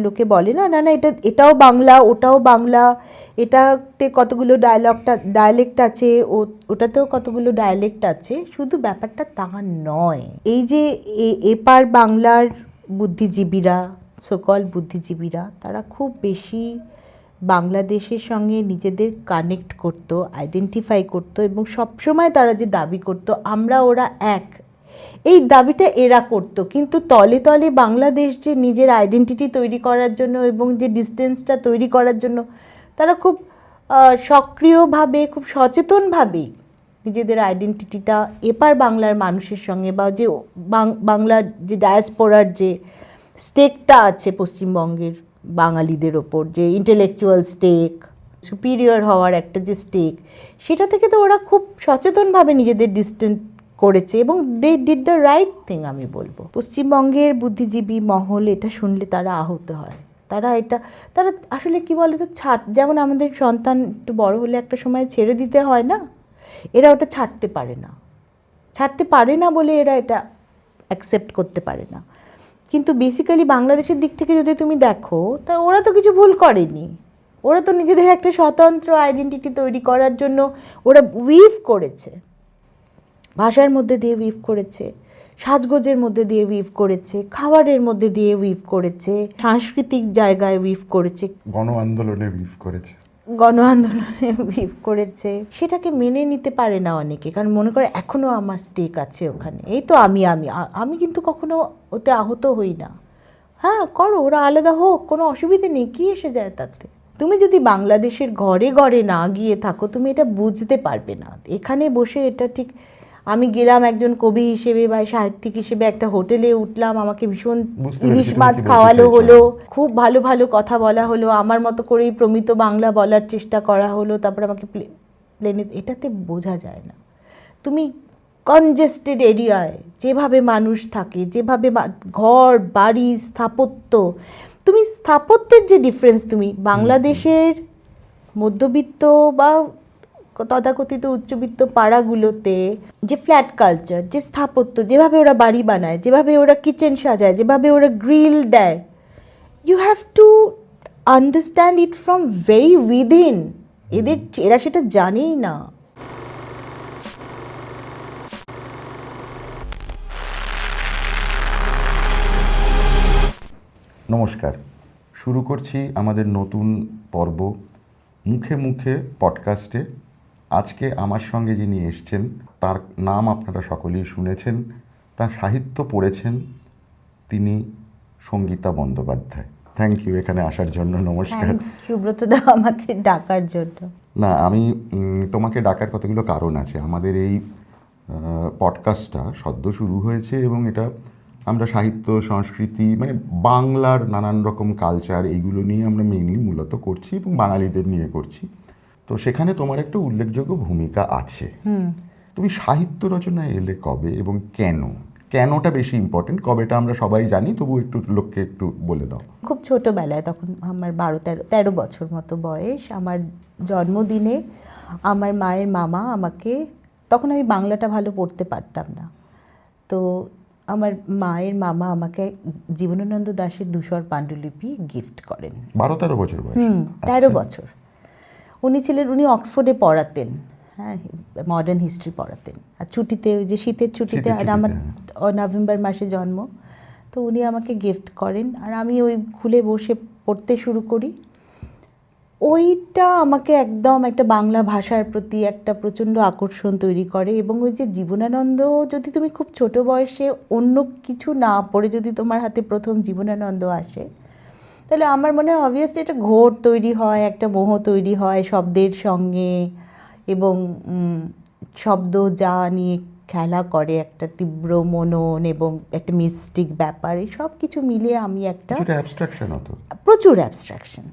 লোকে বলে না না না এটাও বাংলা, ওটাও বাংলা, এটাতে কতগুলো ডায়ালেক্ট আছে, ওটাতেও কতগুলো ডায়ালেক্ট আছে। শুধু ব্যাপারটা তা নয়। এই যে এপার বাংলার বুদ্ধিজীবীরা, সকল বুদ্ধিজীবীরা, তারা খুব বেশি বাংলাদেশের সঙ্গে নিজেদের কানেক্ট করত, আইডেন্টিফাই করত, এবং সবসময় তারা যে দাবি করত আমরা ওরা এক, এই দাবিটা এরা করত। কিন্তু তলে তলে বাংলাদেশ যে নিজের আইডেন্টিটি তৈরি করার জন্য এবং যে ডিস্টেন্সটা তৈরি করার জন্য তারা খুব সক্রিয়ভাবে, খুব সচেতনভাবেই নিজেদের আইডেন্টিটিটা এপার বাংলার মানুষের সঙ্গে, বা যে বাংলার যে ডায়াসপোরার যে স্টেকটা আছে পশ্চিমবঙ্গের বাঙালিদের ওপর, যে ইন্টেলেকচুয়াল স্টেক, সুপিরিয়র হওয়ার একটা যে স্টেক, সেটা থেকে তো ওরা খুব সচেতনভাবে নিজেদের ডিস্টেন্স করেছে, এবং they did the right thing. আমি বলবো পশ্চিমবঙ্গের বুদ্ধিজীবী মহল এটা শুনলে তারা আহত হয়। তারা আসলে কি বলে তো, যেমন আমাদের সন্তান একটু বড় হলে একটা সময় ছেড়ে দিতে হয় না, এরা ওটা ছাড়তে পারে না বলে এরা এটা অ্যাকসেপ্ট করতে পারে না। কিন্তু বেসিক্যালি বাংলাদেশের দিক থেকে যদি তুমি দেখো, তা ওরা তো কিছু ভুল করেনি। ওরা তো নিজেদের একটা স্বতন্ত্র আইডেন্টিটি তৈরি করার জন্য ওরা উইভ করেছে, ভাষার মধ্যে দিয়ে উইভ করেছে, সাজগোজের মধ্যে দিয়ে উইভ করেছে, খাবারের মধ্যে দিয়ে উইভ করেছে, সাংস্কৃতিক জায়গায় উইভ করেছে, গণ আন্দোলনে উইভ করেছে। সেটাকে মেনে নিতে পারে না অনেকে, কারণ মনে করে এখনও আমার স্টেক আছে ওখানে। এই তো আমি কিন্তু কখনো ওতে আহত হই না। হ্যাঁ করো, ওরা আলাদা হোক, কোনো অসুবিধে নেই, কী এসে যায় তাতে। তুমি যদি বাংলাদেশের ঘরে ঘরে না গিয়ে থাকো, তুমি এটা বুঝতে পারবে না। এখানে বসে এটা ঠিক, আমি গেলাম একজন কবি হিসেবে বা সাহিত্যিক হিসেবে, একটা হোটেলে উঠলাম, আমাকে ভীষণ ইলিশ মাছ খাওয়ালো হলো, খুব ভালো ভালো কথা বলা হলো, আমার মতো করেই প্রমিত বাংলা বলার চেষ্টা করা হলো, তারপর আমাকে প্লেনে, এটাতে বোঝা যায় না। তুমি কনজেস্টেড এরিয়ায় যেভাবে মানুষ থাকে, যেভাবে ঘর বাড়ি স্থাপত্য, তুমি স্থাপত্যের যে ডিফারেন্স, তুমি বাংলাদেশের মধ্যবিত্ত বা তথাকথিত উচ্চবিত্ত পাড়াগুলোতে যে ফ্ল্যাট কালচার, যে স্থাপত্য, যেভাবে ওরা বাড়ি বানায়, যেভাবে ওরা কিচেন সাজায়, যেভাবে ওরা গ্রিল দেয়, you have to understand it from very within. এরা সেটা জানেই না। নমস্কার, শুরু করছি আমাদের নতুন পর্ব মুখে মুখে পডকাস্টে। আজকে আমার সঙ্গে যিনি এসছেন, তার নাম আপনারা সকলেই শুনেছেন, তার সাহিত্য পড়েছেন, তিনি সঙ্গীতা বন্দ্যোপাধ্যায়। থ্যাংক ইউ এখানে আসার জন্য। নমস্কার। সুব্রত দা, আমাকে ডাকার জন্য। না, আমি তোমাকে ডাকার কতগুলো কারণ আছে। আমাদের এই পডকাস্টটা সদ্য শুরু হয়েছে এবং এটা আমরা সাহিত্য, সংস্কৃতি, মানে বাংলার নানান রকম কালচার, এইগুলো নিয়ে আমরা মেইনলি মূলত করছি এবং বাঙালিদের নিয়ে করছি। তো সেখানে তোমার একটা উল্লেখযোগ্য ভূমিকা আছে। তুমি সাহিত্য রচনায় এলে কবে এবং কেনটা বেশি ইম্পর্টেন্ট? কবেটা আমরা সবাই জানি, তবু একটু লোককে একটু বলে দাও। খুব ছোটোবেলায়, তখন আমার 12-13 বছর মতো বয়স, আমার জন্মদিনে আমার মায়ের মামা আমাকে, তখন আমি বাংলাটা ভালো পড়তে পারতাম না, তো আমার মায়ের মামা আমাকে জীবনানন্দ দাশের ধূসর পাণ্ডুলিপি গিফট করেন। 12-13 বছর বয়স? 13 বছর। উনি অক্সফোর্ডে পড়াতেন, হ্যাঁ, মডার্ন হিস্ট্রি পড়াতেন। আর ছুটিতে, ওই যে শীতের ছুটিতে, আর আমার নভেম্বর মাসে জন্ম, তো উনি আমাকে গিফট করেন, আর আমি ওই খুলে বসে পড়তে শুরু করি। ওইটা আমাকে একদম একটা বাংলা ভাষার প্রতি একটা প্রচণ্ড আকর্ষণ তৈরি করে। এবং ওই যে জীবনানন্দ, যদি তুমি খুব ছোট বয়সে অন্য কিছু না পড়ে যদি তোমার হাতে প্রথম জীবনানন্দ আসে, তাহলে আমার মনে হয় অবভিয়াসলি একটা ঘোর তৈরি হয়, একটা মোহ তৈরি হয় শব্দের সঙ্গে, এবং শব্দ যা নিয়ে খেলা করে, একটা তীব্র মনন এবং একটা মিস্টিক ব্যাপার, এই সব কিছু মিলিয়ে আমি একটা প্রচুর অ্যাবস্ট্রাকশন,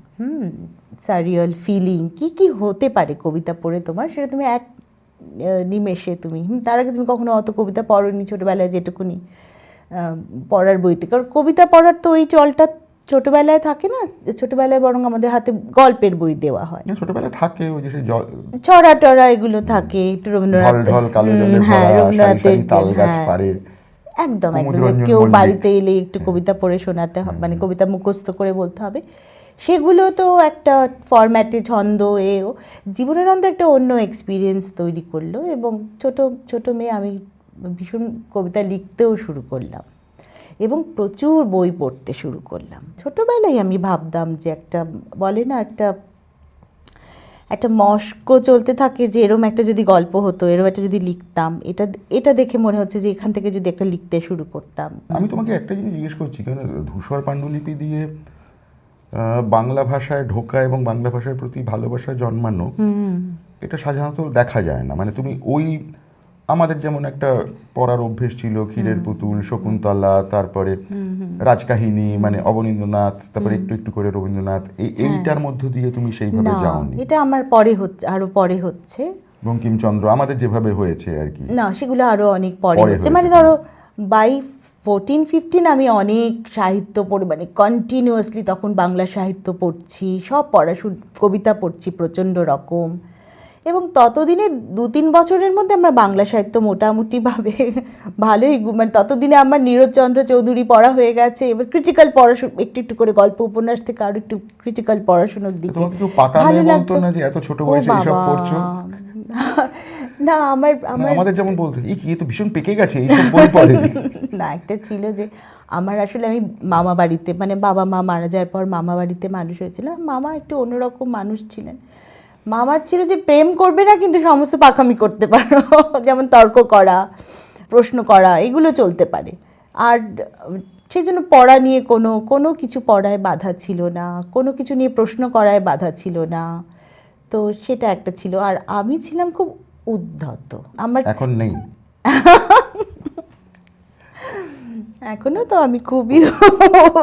সারিয়াল ফিলিং, কি হতে পারে কবিতা পড়ে তোমার, সেটা তুমি এক নিমেষে তুমি, তার আগে তুমি কখনো অত কবিতা পড়োনি ছোটোবেলায়, যেটুকুনি পড়ার বইতে। কারণ কবিতা পড়ার তো ওই চলটা ছোটবেলায় থাকে না, ছোটবেলায় বরং আমাদের হাতে গল্পের বই দেওয়া হয়, ছোটবেলায় থাকে ওই যে ছড়া টড়া এগুলো থাকে, একটু রবীন্দ্রনাথের একদম কুমুদরঞ্জন কেউ মল্লিক। বাড়িতে এলে একটু কবিতা পড়ে শোনাতে হবে, মানে কবিতা মুখস্থ করে বলতে হবে, সেগুলো তো একটা ফরম্যাটে ছন্দ এও জীবনানন্দ একটা অন্য এক্সপিরিয়েন্স তৈরি করলো। এবং ছোট ছোট মেয়ে আমি ভীষণ কবিতা লিখতেও শুরু করলাম এবং প্রচুর বই পড়তে শুরু করলাম। ছোটবেলায় আমি ভাবতাম যে একটা বলে না একটা একটা মস্ক চলতে থাকে যে এরম একটা যদি গল্প হতো, এরম একটা যদি লিখতাম, এটা এটা দেখে মনে হচ্ছে যে এখান থেকে যদি একটা লিখতে শুরু করতাম। আমি তোমাকে একটা জিনিস জিজ্ঞেস করছি, কারণ ধূসর পাণ্ডুলিপি দিয়ে বাংলা ভাষায় ঢোকা এবং বাংলা ভাষার প্রতি ভালোবাসা জন্মানো, এটা সাধারণত দেখা যায় না। মানে তুমি ওই আমাদের যেমন একটা পড়ার অভ্যেস ছিল, ক্ষীরের পুতুল, শকুন্তলা, তারপরে রাজকাহিনী, মানে অবনীন্দ্রনাথ, তারপরে একটু একটু করে রবীন্দ্রনাথ, এইটার মধ্য দিয়ে তুমি সেইভাবে না, যাওনি। এটা আমার পরে হচ্ছে, আরো পরে হচ্ছে। বঙ্কিমচন্দ্র আমাদের যেভাবে হয়েছে আর কি, না, সেগুলো আরো অনেক পরে পরে হচ্ছে। হয়েছে। মানে ধরো বাই 14-15 আমি অনেক সাহিত্য পড়ি, মানে কন্টিনিউয়াসলি তখন বাংলা সাহিত্য পড়ছি, সব পড়াশুনো, কবিতা পড়ছি প্রচণ্ড রকম। এবং ততদিনে 2-3 বছরের মধ্যে আমার বাংলা সাহিত্য মোটামুটিভাবে ভালোই, মানে ততদিনে আমার নীরজচন্দ্র চৌধুরী পড়া হয়ে গেছে। এবার ক্রিটিক্যাল পড়াশুনো একটু একটু করে, গল্প উপন্যাস থেকে আরো একটু ক্রিটিক্যাল পড়াশুনোর দিকে তোমাকে কেউ পাকা ভালো মেয়ে বলতো লাগতো। না যে এত ছোট ও বয়সে এইসব বাবা! পড়ছো? না, আমার না, আমাদের যেমন বলতে এই কি, এ তো ভীষণ পেকে গেছে, এইসব বই পড়ে। না, একটা ছিল যে আমার আসলে আমি মামা বাড়িতে, মানে বাবা মা মারা যাওয়ার পর মামা বাড়িতে মানুষ হয়েছিলাম। মামা একটু অন্যরকম মানুষ ছিলেন। মামার ছিল যে প্রেম করবে না কিন্তু সমস্ত পাকামি করতে পারো, যেমন তর্ক করা, প্রশ্ন করা, এগুলো চলতে পারে। আর সেই জন্য পড়া নিয়ে কোনো কিছু পড়ায় বাধা ছিল না, কোনো কিছু নিয়ে প্রশ্ন করায় বাধা ছিল না। তো সেটা একটা ছিল। আর আমি ছিলাম খুব উদ্ধত। আমার এখন নেই। এখনো তো আমি খুবই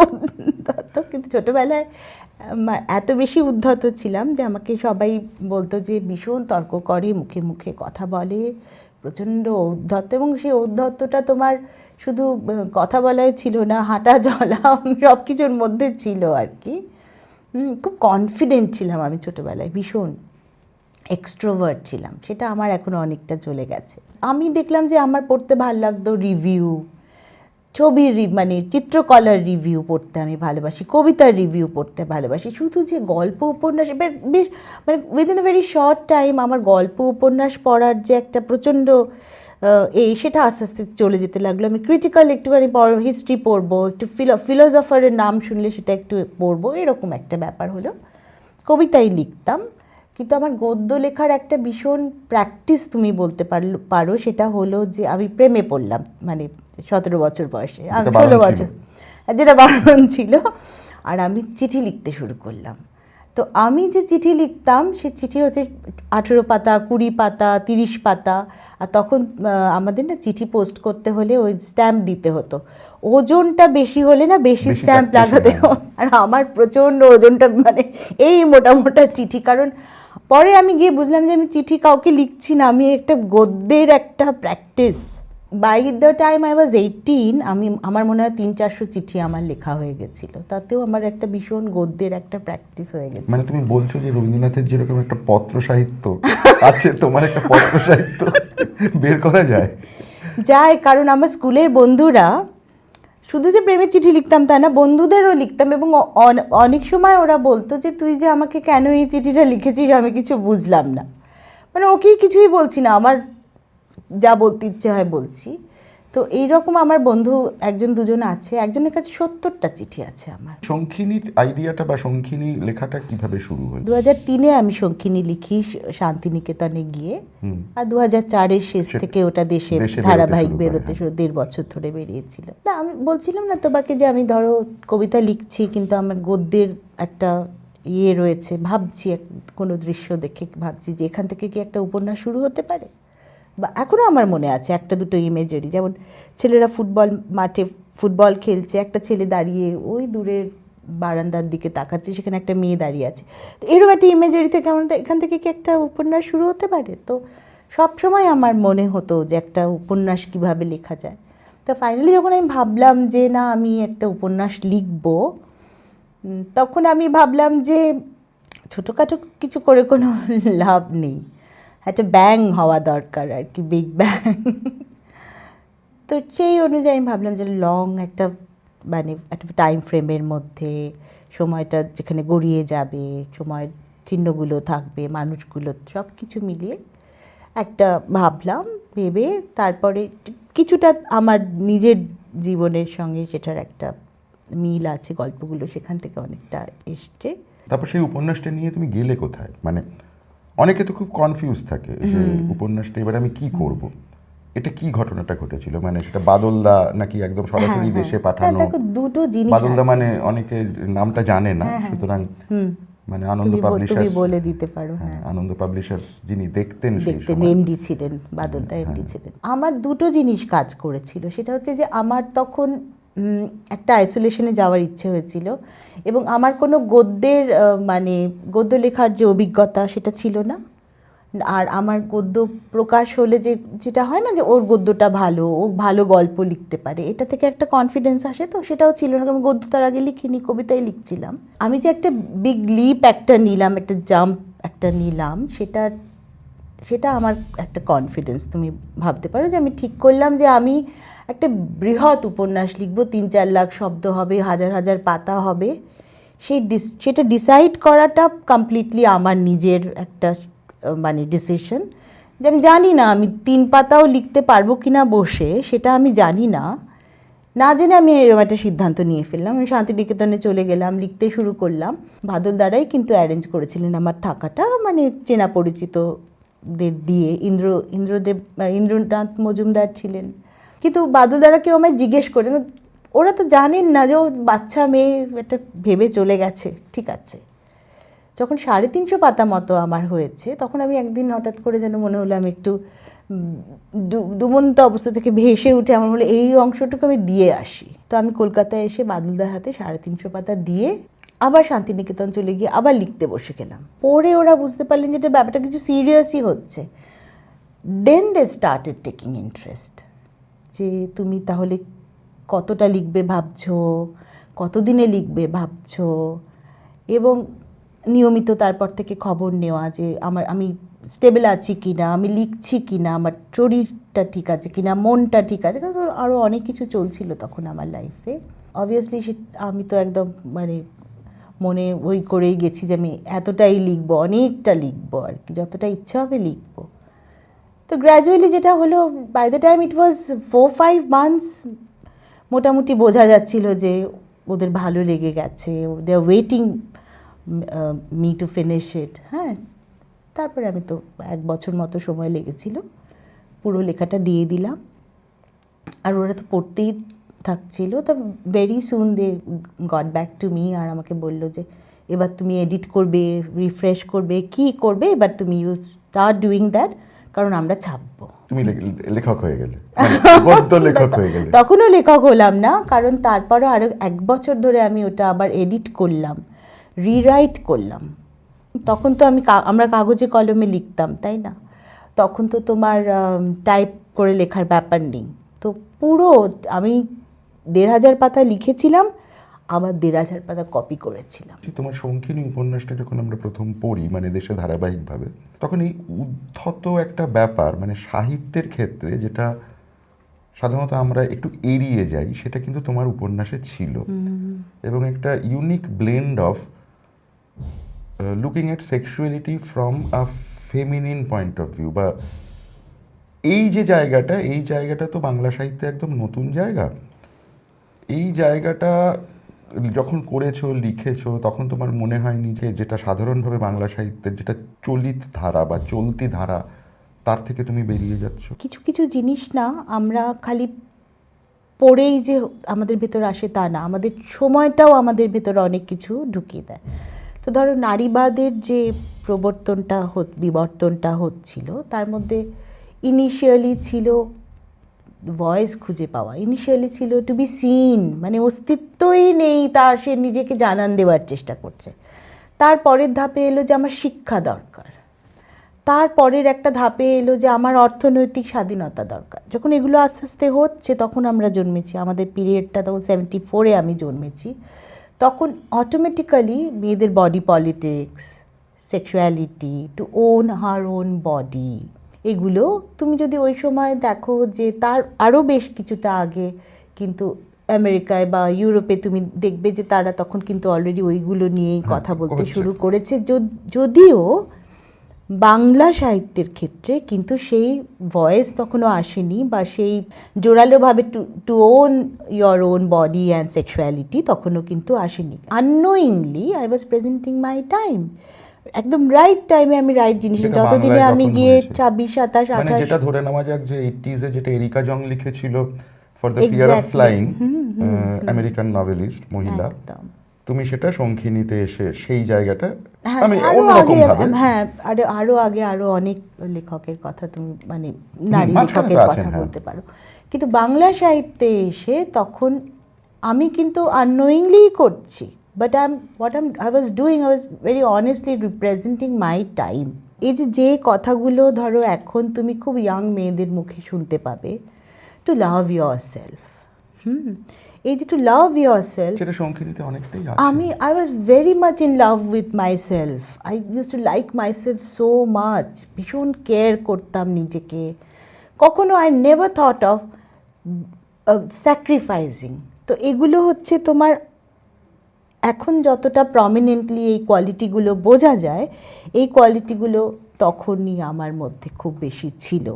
উদ্ধত, কিন্তু ছোটবেলায় এত বেশি উদ্ধত ছিলাম যে আমাকে সবাই বলতো যে ভীষণ তর্ক করে, মুখে মুখে কথা বলে, প্রচণ্ড ঔদ্ধত্য। এবং সেই ঔদ্ধত্যটা তোমার শুধু কথা বলায় ছিল না, হাঁটা চলা সব কিছুর মধ্যে ছিল আর কি। খুব কনফিডেন্ট ছিলাম আমি ছোটবেলায়, ভীষণ এক্সট্রোভার্ট ছিলাম। সেটা আমার এখনো অনেকটা চলে গেছে। আমি দেখলাম যে আমার পড়তে ভালো লাগতো রিভিউ, ছবির মানে চিত্রকলার রিভিউ পড়তে আমি ভালোবাসি, কবিতার রিভিউ পড়তে ভালোবাসি। শুধু যে গল্প উপন্যাস, এবার বেশ মানে within a very short time আমার গল্প উপন্যাস পড়ার যে একটা প্রচণ্ড সেটা আস্তে আস্তে চলে যেতে লাগলো। আমি ক্রিটিক্যাল একটুখানি হিস্ট্রি পড়বো, একটু ফিলোসফারের নাম শুনলে সেটা একটু পড়বো, এরকম একটা ব্যাপার হলো। কবিতাই লিখতাম, কিন্তু আমার গদ্য লেখার একটা ভীষণ প্র্যাকটিস তুমি বলতে পারো। সেটা হলো যে আমি প্রেমে পড়লাম, মানে 17 বছর বয়সে, আমি 16 বছর, যেটা বারণ ছিল। আর আমি চিঠি লিখতে শুরু করলাম। তো আমি যে চিঠি লিখতাম সে চিঠি হচ্ছে 18 পাতা, 20 পাতা, 30 পাতা। আর তখন আমাদের না চিঠি পোস্ট করতে হলে ওই স্ট্যাম্প দিতে হতো, ওজনটা বেশি হলে না বেশি স্ট্যাম্প লাগাতে হতো। আর আমার প্রচণ্ড ওজনটা, মানে এই মোটা মোটা চিঠি। কারণ পরে আমি গিয়ে বুঝলাম যে আমি চিঠি কাউকে লিখছি না, আমি একটা গদ্যের একটা practice. By the time I was 18 আমার মনে হয় 300-400 চিঠি আমার লেখা হয়ে গেছিল। তাতেও আমার একটা ভীষণ গদ্যের একটা প্র্যাকটিস হয়ে গেছে। মানে তুমি বলছো যে রবীন্দ্রনাথের যেরকম একটা পত্র সাহিত্য আছে, তোমার একটা পত্র সাহিত্য বের করা যায়? কারণ আমার স্কুলের বন্ধুরা, শুধু যে প্রেমের চিঠি লিখতাম তা না, বন্ধুদেরও লিখতাম। এবং অনেক সময় ওরা বলতো যে তুই যে আমাকে কেন এই চিঠিটা লিখেছিস আমি কিছু বুঝলাম না। মানে ওকে কিছুই বলছি না, আমার যা বলতে ইচ্ছে হয় বলছি। তো এইরকম আমার বন্ধু 1-2জন আছে, একজনের কাছে 70টা চিঠি আছে আমার। শঙ্খিনীর আইডিয়াটা বা শঙ্খিনী লেখাটা কিভাবে শুরু হলো? 2003-এ আমি শঙ্খিনী লিখি শান্তিনিকেতনে গিয়ে। আর 2004-এর শেষ থেকে ওটা দেশে ধারাবাহিক বেরোতে শুরু, 1.5 বছর ধরে বেরিয়েছিল। না, আমি বলছিলাম না তোমাকে যে আমি ধরো কবিতা লিখছি, কিন্তু আমার গদ্যের একটা রয়েছে। ভাবছি কোনো দৃশ্য দেখে ভাবছি যে এখান থেকে কি একটা উপন্যাস শুরু হতে পারে। বা এখনও আমার মনে আছে 1-2 ইমেজারি, যেমন ছেলেরা মাঠে ফুটবল খেলছে, একটা ছেলে দাঁড়িয়ে ওই দূরের বারান্দার দিকে তাকাচ্ছে, সেখানে একটা মেয়ে দাঁড়িয়ে আছে। তো এরকম একটা ইমেজারি থেকে এখান থেকে কি একটা উপন্যাস শুরু হতে পারে। তো সবসময় আমার মনে হতো যে একটা উপন্যাস কিভাবে লেখা যায়। তো ফাইনালি যখন আমি ভাবলাম যে না আমি একটা উপন্যাস লিখব, তখন আমি ভাবলাম যে ছোটোখাটো কিছু করে কোনো লাভ নেই, একটা ব্যাং হওয়া দরকার আর কি, বিগ ব্যাং। তো সেই অনুযায়ী আমি ভাবলাম যে লং একটা মানে একটা টাইম ফ্রেমের মধ্যে সময়টা যেখানে গড়িয়ে যাবে, সময়ের চিহ্নগুলো থাকবে, মানুষগুলো সব কিছু মিলিয়ে একটা ভাবলাম। ভেবে তারপরে কিছুটা আমার নিজের জীবনের সঙ্গে সেটার একটা মিল আছে, গল্পগুলো সেখান থেকে অনেকটা এসছে। তারপর সেই উপন্যাসটা নিয়ে তুমি গেলে কোথায়? মানে অনেকে তো খুব কনফিউজ থাকে যে উপন্যাসটা এবার আমি কি করব, এটা কি ঘটনাটা ঘটেছিল? মানে সেটা বাদলদা নাকি একদম সরাসরি দেশে পাঠানো? দেখো দুটো জিনিস বাদলদা আছে। মানে অনেকে নামটা জানে না, সুতরাং মানে আনন্দ তুমি পাবলিশার্স, বলে দিতে পারো। হ্যাঁ, আনন্দ পাবলিশার্স যিনি দেখতেন সেই দেখতেন, সময়, এমডি ছিলেন, বাদলদা এমডি ছিলেন। আমার দুটো জিনিস কাজ করেছিল। সেটা হচ্ছে যে আমার তখন একটা আইসোলেশনে যাওয়ার ইচ্ছে হয়েছিল, এবং আমার কোনো গদ্যের মানে গদ্য লেখার যে অভিজ্ঞতা সেটা ছিল না। আর আমার গদ্য প্রকাশ হলে যেটা হয় না যে ওর গদ্যটা ভালো, ও ভালো গল্প লিখতে পারে, এটা থেকে একটা কনফিডেন্স আসে, তো সেটাও ছিল না। কারণ গদ্য তার আগে লিখিনি, কবিতাই লিখছিলাম। আমি যে একটা বিগ লিপ একটা নিলাম, একটা জাম্প একটা নিলাম, সেটা আমার একটা কনফিডেন্স। তুমি ভাবতে পারো যে আমি ঠিক করলাম যে আমি একটা বৃহৎ উপন্যাস লিখবো, 3-4 লাখ শব্দ হবে, হাজার হাজার পাতা হবে। সেটা ডিসাইড করাটা কমপ্লিটলি আমার নিজের একটা মানে ডিসিশন, যে আমি জানি না আমি 3 পাতাও লিখতে পারবো কিনা বসে, সেটা আমি জানি না। না জেনে আমি এরকম একটা সিদ্ধান্ত নিয়ে ফেললাম। আমি শান্তিনিকেতনে চলে গেলাম, লিখতে শুরু করলাম। বাদল দ্বারাই কিন্তু অ্যারেঞ্জ করেছিলেন আমার থাকাটা, মানে চেনা পরিচিতদের দিয়ে। ইন্দ্রনাথ মজুমদার ছিলেন। কিন্তু বাদল দ্বারা কেউ আমায় জিজ্ঞেস করেন, ওরা তো জানেন না যে ও বাচ্চা মেয়ে, একটা ভেবে চলে গেছে, ঠিক আছে। যখন 350 পাতা মতো আমার হয়েছে, তখন আমি একদিন হঠাৎ করে যেন মনে হলো আমি একটু ডুবন্ত অবস্থা থেকে ভেসে উঠে আমার হলো এই অংশটুকু আমি দিয়ে আসি। তো আমি কলকাতায় এসে বাদলদার হাতে 350 পাতা দিয়ে আবার শান্তিনিকেতন চলে গিয়ে আবার লিখতে বসে গেলাম। পরে ওরা বুঝতে পারলেন যে এটা ব্যাপারটা কিছু সিরিয়াসই হচ্ছে। দেন দে স্টার্টেড টেকিং ইন্টারেস্ট, যে তুমি তাহলে কতটা লিখবে ভাবছো, কতদিনে লিখবে ভাবছো, এবং নিয়মিত তারপর থেকে খবর নেওয়া যে আমি স্টেবল আছি কি না, আমি লিখছি কি না, আমার শরীরটা ঠিক আছে কি না, মনটা ঠিক আছে। কারণ আরও অনেক কিছু চলছিল তখন আমার লাইফে। অবভিয়াসলি আমি তো একদম মানে মনে ওই করেই গেছি যে আমি এতটাই লিখবো, অনেকটা লিখবো আর কি, যতটা ইচ্ছা হবে লিখবো। তো গ্র্যাজুয়ালি যেটা হলো, by the time it was 4-5 months, মোটামুটি বোঝা যাচ্ছিল যে ওদের ভালো লেগে গেছে, they are waiting me to finish it. হ্যাঁ, তারপরে আমি তো 1 বছর মতো সময় লেগেছিল, পুরো লেখাটা দিয়ে দিলাম। আর ওরা তো পড়তেই থাকছিল। তো very soon they got back to me, আর আমাকে বললো যে এবার তুমি এডিট করবে, রিফ্রেশ করবে, কি করবে, এবার তুমি ইউ স্টার্ট ডুইং দ্যাট, কারণ আমরা ছাপবো। তুমি লেখক হয়ে গেলে, গদ্য লেখক হয়ে গেলে। তখনও লেখক হলাম না, কারণ তারপরও আরও 1 বছর ধরে আমি ওটা আবার এডিট করলাম, রিরাইট করলাম। তখন তো আমরা কাগজে কলমে লিখতাম, তাই না? তখন তো তোমার টাইপ করে লেখার ব্যাপার নেই। তো পুরো আমি 1,500 পাতা লিখেছিলাম, আবার 1,500 পাতা কপি করেছিলাম। তোমার শঙ্খিনী উপন্যাসটা যখন আমরা প্রথম পড়ি, মানে দেশে ধারাবাহিকভাবে, তখন এই উদ্ধত একটা ব্যাপার, মানে সাহিত্যের ক্ষেত্রে যেটা সাধারণত আমরা একটু এড়িয়ে যাই, সেটা কিন্তু তোমার উপন্যাসে ছিল। এবং একটা unique blend of looking at sexuality from a feminine point of view, বা এই যে জায়গাটা, এই জায়গাটা তো বাংলা সাহিত্যে একদম নতুন জায়গা। এই জায়গাটা যখন করেছো, লিখেছো, তখন তোমার মনে হয়নি যে যেটা সাধারণভাবে বাংলা সাহিত্যের যেটা চলিত ধারা বা চলতি ধারা, তার থেকে তুমি বেরিয়ে যাচ্ছ? কিছু কিছু জিনিস না আমরা খালি পড়েই যে আমাদের ভেতর আসে তা না, আমাদের সময়টাও আমাদের ভেতরে অনেক কিছু ঢুকিয়ে দেয়। তো ধরো নারীবাদের যে বিবর্তনটা হচ্ছিল, তার মধ্যে ইনিশিয়ালি ছিল ভয়েস খুঁজে পাওয়া, ইনিশিয়ালি ছিল টু বি সিন, মানে অস্তিত্বই নেই তার, সে নিজেকে জানান দেওয়ার চেষ্টা করছে। তারপরের ধাপে এলো যে আমার শিক্ষা দরকার, তারপরের একটা ধাপে এলো যে আমার অর্থনৈতিক স্বাধীনতা দরকার। যখন এগুলো আস্তে আস্তে হচ্ছে, তখন আমরা জন্মেছি, আমাদের পিরিয়ডটা তখন 74-এ আমি জন্মেছি। তখন অটোমেটিক্যালি মেয়েদের body politics, sexuality, to own her own body, এগুলো তুমি যদি ওই সময় দেখো যে তার আরও বেশ কিছুটা আগে কিন্তু আমেরিকায় বা ইউরোপে তুমি দেখবে যে তারা তখন কিন্তু অলরেডি ওইগুলো নিয়েই কথা বলতে হচ্ছে। শুরু করেছে। যদিও বাংলা সাহিত্যের ক্ষেত্রে কিন্তু সেই ভয়েস তখনও আসেনি, বা সেই জোরালোভাবে to own your own body and sexuality তখনও কিন্তু আসেনি। Unknowingly I was presenting my time, একদম রাইট টাইমে আমি রাইট জিনিস, যেটা যতদিনে বাংলায় আমি তখন গিয়ে হয়েছে। 26, 27, মানে 28 যেটা ধরে নেওয়া যাক যে 80s যেটা এরিকা জং লিখেছিল for the fear of Exactly. Flying, American novelist মহিলা, একদম। তুমি সেটা শঙ্খিনীতে এসে সেই জায়গাটা হ্যাঁ, আমি আরো অন্যরকম আগে, ভাবে, হ্যাঁ, আরো আগে আরো অনেক লেখকের কথা তুমি মানে নারী মাঝখানে তো লেখকের আছেন, কথা হ্যাঁ। বলতে পারো, কিন্তু বাংলা সাহিত্যে এসে তখন আমি কিন্তু আননোয়িংলি করছি, but I was doing, I was very honestly representing my time. এই যে কথাগুলো ধরো এখন তুমি খুব ইয়াং মেয়েদের মুখে শুনতে পাবে, টু লাভ ইয়োর সেলফ, এই যে টু লাভ ইয়োর সেলফ, সেটা শঙ্খিনীতে অনেকটাই আছে। I was very much in love with myself. I used to like myself so much. ভীষণ কেয়ার করতাম নিজেকে। কখনো I never thought of sacrificing. তো এগুলো হচ্ছে তোমার এখন যতটা প্রমিনেন্টলি এই কোয়ালিটিগুলো বোঝা যায়, এই কোয়ালিটিগুলো তখনই আমার মধ্যে খুব বেশি ছিল।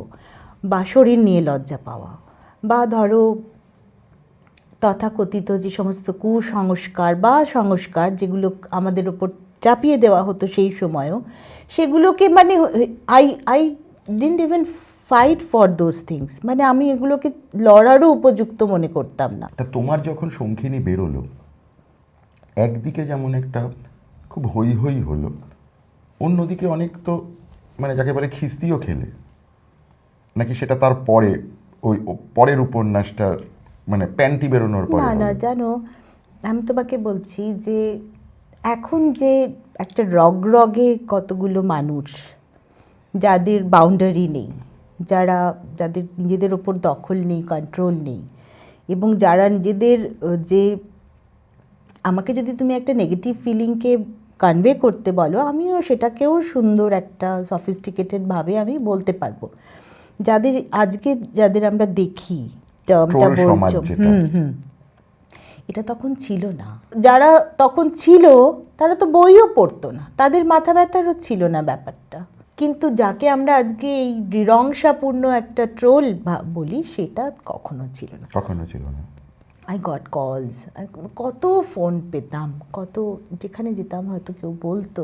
বা শরীর নিয়ে লজ্জা পাওয়া, বা ধরো তথাকথিত যে সমস্ত কুসংস্কার বা সংস্কার যেগুলো আমাদের ওপর চাপিয়ে দেওয়া হতো সেই সময়ও, সেগুলোকে মানে I didn't even fight for those things, মানে আমি এগুলোকে লড়ারও উপযুক্ত মনে করতাম না। তা তোমার যখন শঙ্খিনী বেরোলো, একদিকে যেমন একটা খুব হই হই হলো, অন্যদিকে অনেক তো মানে যাকে বলে খিস্তিও খেলে, নাকি সেটা তার পরে ওই পরের উপন্যাসটা মানে প্যান্টি বেরোনোর পরে না হলো? না, জানো আমি তোমাকে বলছি যে এখন যে একটা রগে কতগুলো মানুষ যাদের বাউন্ডারি নেই, যাদের নিজেদের ওপর দখল নেই, কন্ট্রোল নেই, এবং যারা নিজেদের যে আমাকে যদি তুমি একটা নেগেটিভ ফিলিংকে কনভে করতে বলো, আমিও সেটাকেও সুন্দর একটা সফিস্টিকেটেডভাবে আমি বলতে পারবো। যাদের আমরা দেখি টার্মটা ট্রোল সমাজ বলছো, যেটা। এটা তখন ছিল না। যারা তখন ছিল তারা তো বইও পড়তো না, তাদের মাথা ব্যথারও ছিল না ব্যাপারটা। কিন্তু যাকে আমরা আজকে এই নৃশংসাপূর্ণ একটা ট্রোল বলি, সেটা কখনো ছিল না। কখনো ছিল না। আই গট কলস, কত ফোন পেতাম, কত যেখানে যেতাম হয়তো কেউ বলতো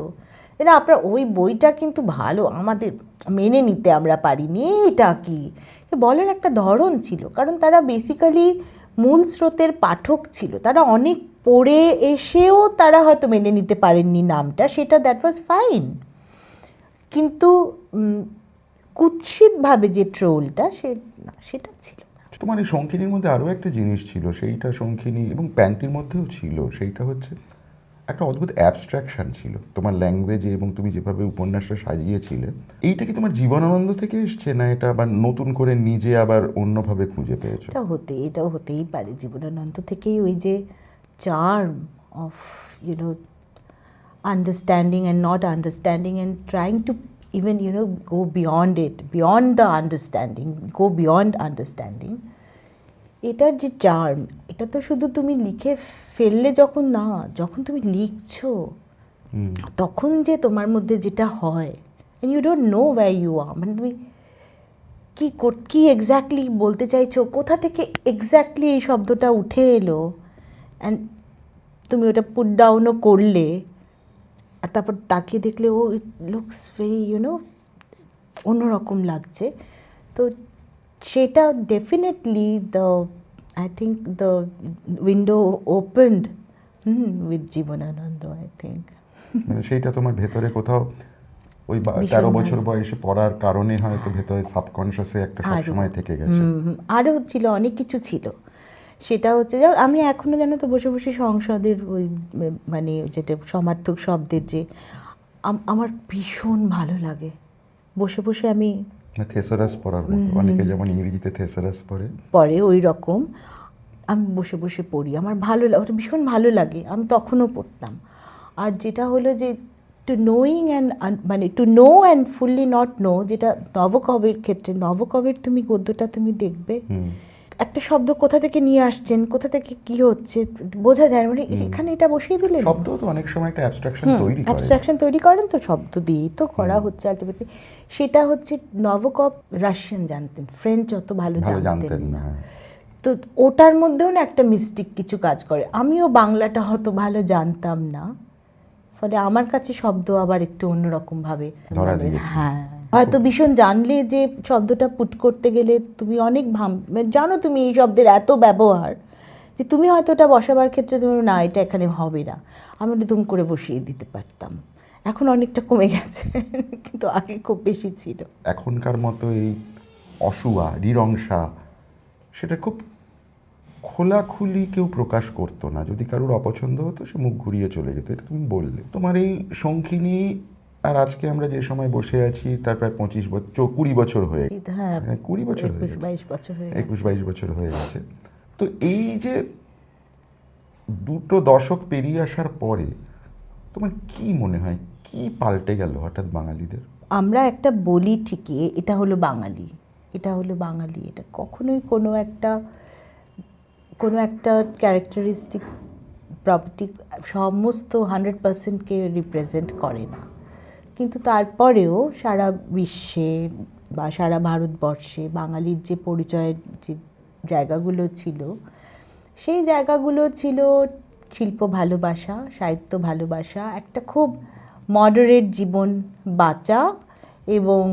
না আপনার ওই বইটা কিন্তু ভালো, আমাদের মেনে নিতে আমরা পারিনি, এটা কি বলার একটা ধরন ছিল। কারণ তারা বেসিক্যালি মূল স্রোতের পাঠক ছিল, তারা অনেক পড়ে এসেও তারা হয়তো মেনে নিতে পারেননি নামটা, সেটা দ্যাট ওয়াজ ফাইন। কিন্তু কুৎসিতভাবে যে ট্রোলটা সেটা ছিল না। তোমার এই শঙ্খিনীর মধ্যে আরও একটা জিনিস ছিল, সেইটা শঙ্খিনী এবং প্যান্টির মধ্যেও ছিল, সেইটা হচ্ছে একটা অদ্ভুত অ্যাবস্ট্রাকশন ছিল তোমার ল্যাঙ্গুয়েজে, এবং তুমি যেভাবে উপন্যাসটা সাজিয়েছিলে। এইটা কি তোমার জীবনানন্দ থেকে এসছে, না এটা আবার নতুন করে নিজে আবার অন্যভাবে খুঁজে পেয়েছো? এটাও হতেই পারে জীবনানন্দ থেকেই, ওই যে charm of understanding and not understanding and trying to even go beyond it, beyond the understanding, go beyond understanding. এটার যে চার্ম, এটা তো শুধু তুমি লিখে ফেললে যখন তুমি লিখছো তখন যে তোমার মধ্যে যেটা হয়, and you don't know where you are, মানে তুমি কি এক্স্যাক্টলি বলতে চাইছো, কোথা থেকে এক্স্যাক্টলি এই শব্দটা উঠে এলো, অ্যান্ড তুমি ওটা পুট ডাউনও করলে, আর তারপর তাকিয়ে দেখলে ও ইট লুকস ভেরি অন্যরকম লাগছে। তো সেটা definitely I think the window opened with Jibanananda, I think. মানে সেইটা তোমার ভেতরে কোথাও ওই 13 বছর বয়সে পড়ার কারণে হয়তো ভেতরে সাবকনশিয়াসে একটা সবসময় থেকে গেছে। আরও ছিল, অনেক কিছু ছিল। সেটা হচ্ছে যে আমি এখনও জানো তো বসে বসে সংসদের ওই মানে যেটা সমার্থক শব্দের যে আমার ভীষণ ভালো লাগে, বসে বসে আমি থেসারাস পড়ার মতো, অনেকে যেমন ইংরেজিতে থেসারাস পড়ে ওই রকম আমি বসে বসে পড়ি, আমার ভালো লাগে, ওটা ভীষণ ভালো লাগে, আমি তখনও পড়তাম। আর যেটা হলো যে টু নোয়িং অ্যান্ড মানে to know and fully not know, যেটা নবকবির ক্ষেত্রে, নবকবির তুমি গদ্যটা তুমি দেখবে, একটা শব্দ কোথা থেকে নিয়ে আসছেন, কোথা থেকে কি হচ্ছে বোঝা যায়, মানে এখানে এটা বসিয়ে দিলেন। শব্দ তো অনেক সময় একটা অ্যাবস্ট্রাকশন তৈরি করে। অ্যাবস্ট্রাকশন তৈরি করেন তো, শব্দ দিয়েই তো করা হচ্ছে আলটিমেটলি। সেটা হচ্ছে নবকব রাশিয়ান জানতেন, ফ্রেঞ্চ অত ভালো জানতেন না। তো ওটার মধ্যেও না একটা মিস্টিক কিছু কাজ করে। আমিও বাংলাটা হয়তো ভালো জানতাম না, ফলে আমার কাছে শব্দ আবার একটু অন্যরকম ভাবে ধরা দিয়েছে। হ্যাঁ, হয়তো ভীষণ জানলে যে শব্দটা পুট করতে গেলে তুমি অনেক জানো তুমি এই শব্দের এত ব্যবহার, যে তুমি হয়তো ওটা বসাবার ক্ষেত্রে তুমি না এটা এখানে হবে না, আমি ওটা দুম করে বসিয়ে দিতে পারতাম। এখন অনেকটা কমে গেছে, কিন্তু আগে খুব বেশি ছিল। এখনকার মতো এই অসুয়া নিরংসা সেটা খুব খোলাখুলি কেউ প্রকাশ করতো না। যদি কারোর অপছন্দ হতো সে মুখ ঘুরিয়ে চলে যেত। এটা তুমি বললে তোমার এই শঙ্খিনী, আর আজকে আমরা যে সময় বসে আছি তার প্রায় 25 বছর 20 বছর হয়ে গেছে। হ্যাঁ, 20 বছর হয়ে গেছে, 22 বছর হয়ে গেছে। 21-22 বছর হয়ে গেছে। তো এই যে দুটো দশক পেরিয়ে আসার পরে তোমার কি মনে হয় কি পাল্টে গেল হঠাৎ বাঙালিদের? আমরা একটা বলি ঠিকই, এটা হলো বাঙালি, এটা হলো বাঙালি, এটা কখনোই কোনো একটা ক্যারেক্টারিস্টিক প্রপার্টি সমস্ত 100%কে রিপ্রেজেন্ট করে না। কিন্তু তারপরেও সারা বিশ্বে বা সারা ভারতবর্ষে বাঙালির যে পরিচয়ের যে জায়গাগুলো ছিল, সেই জায়গাগুলো ছিল শিল্প ভালোবাসা, সাহিত্য ভালোবাসা, একটা খুব মডারেট জীবন বাঁচা, এবং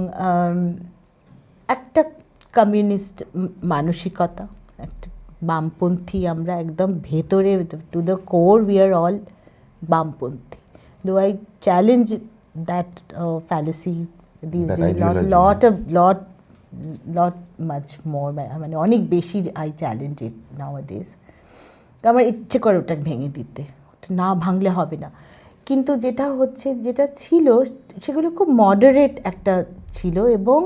একটা কমিউনিস্ট মানসিকতা, একটা বামপন্থী, আমরা একদম ভেতরে to the core we are all বামপন্থী। Though I challenge that fallacy these days, lot much more, মানে অনেক বেশি I challenge it nowadays. আমার ইচ্ছে করে ওটা ভেঙে দিতে, ওটা না ভাঙলে হবে না। কিন্তু যেটা হচ্ছে, যেটা ছিল সেগুলো খুব মডারেট একটা ছিল, এবং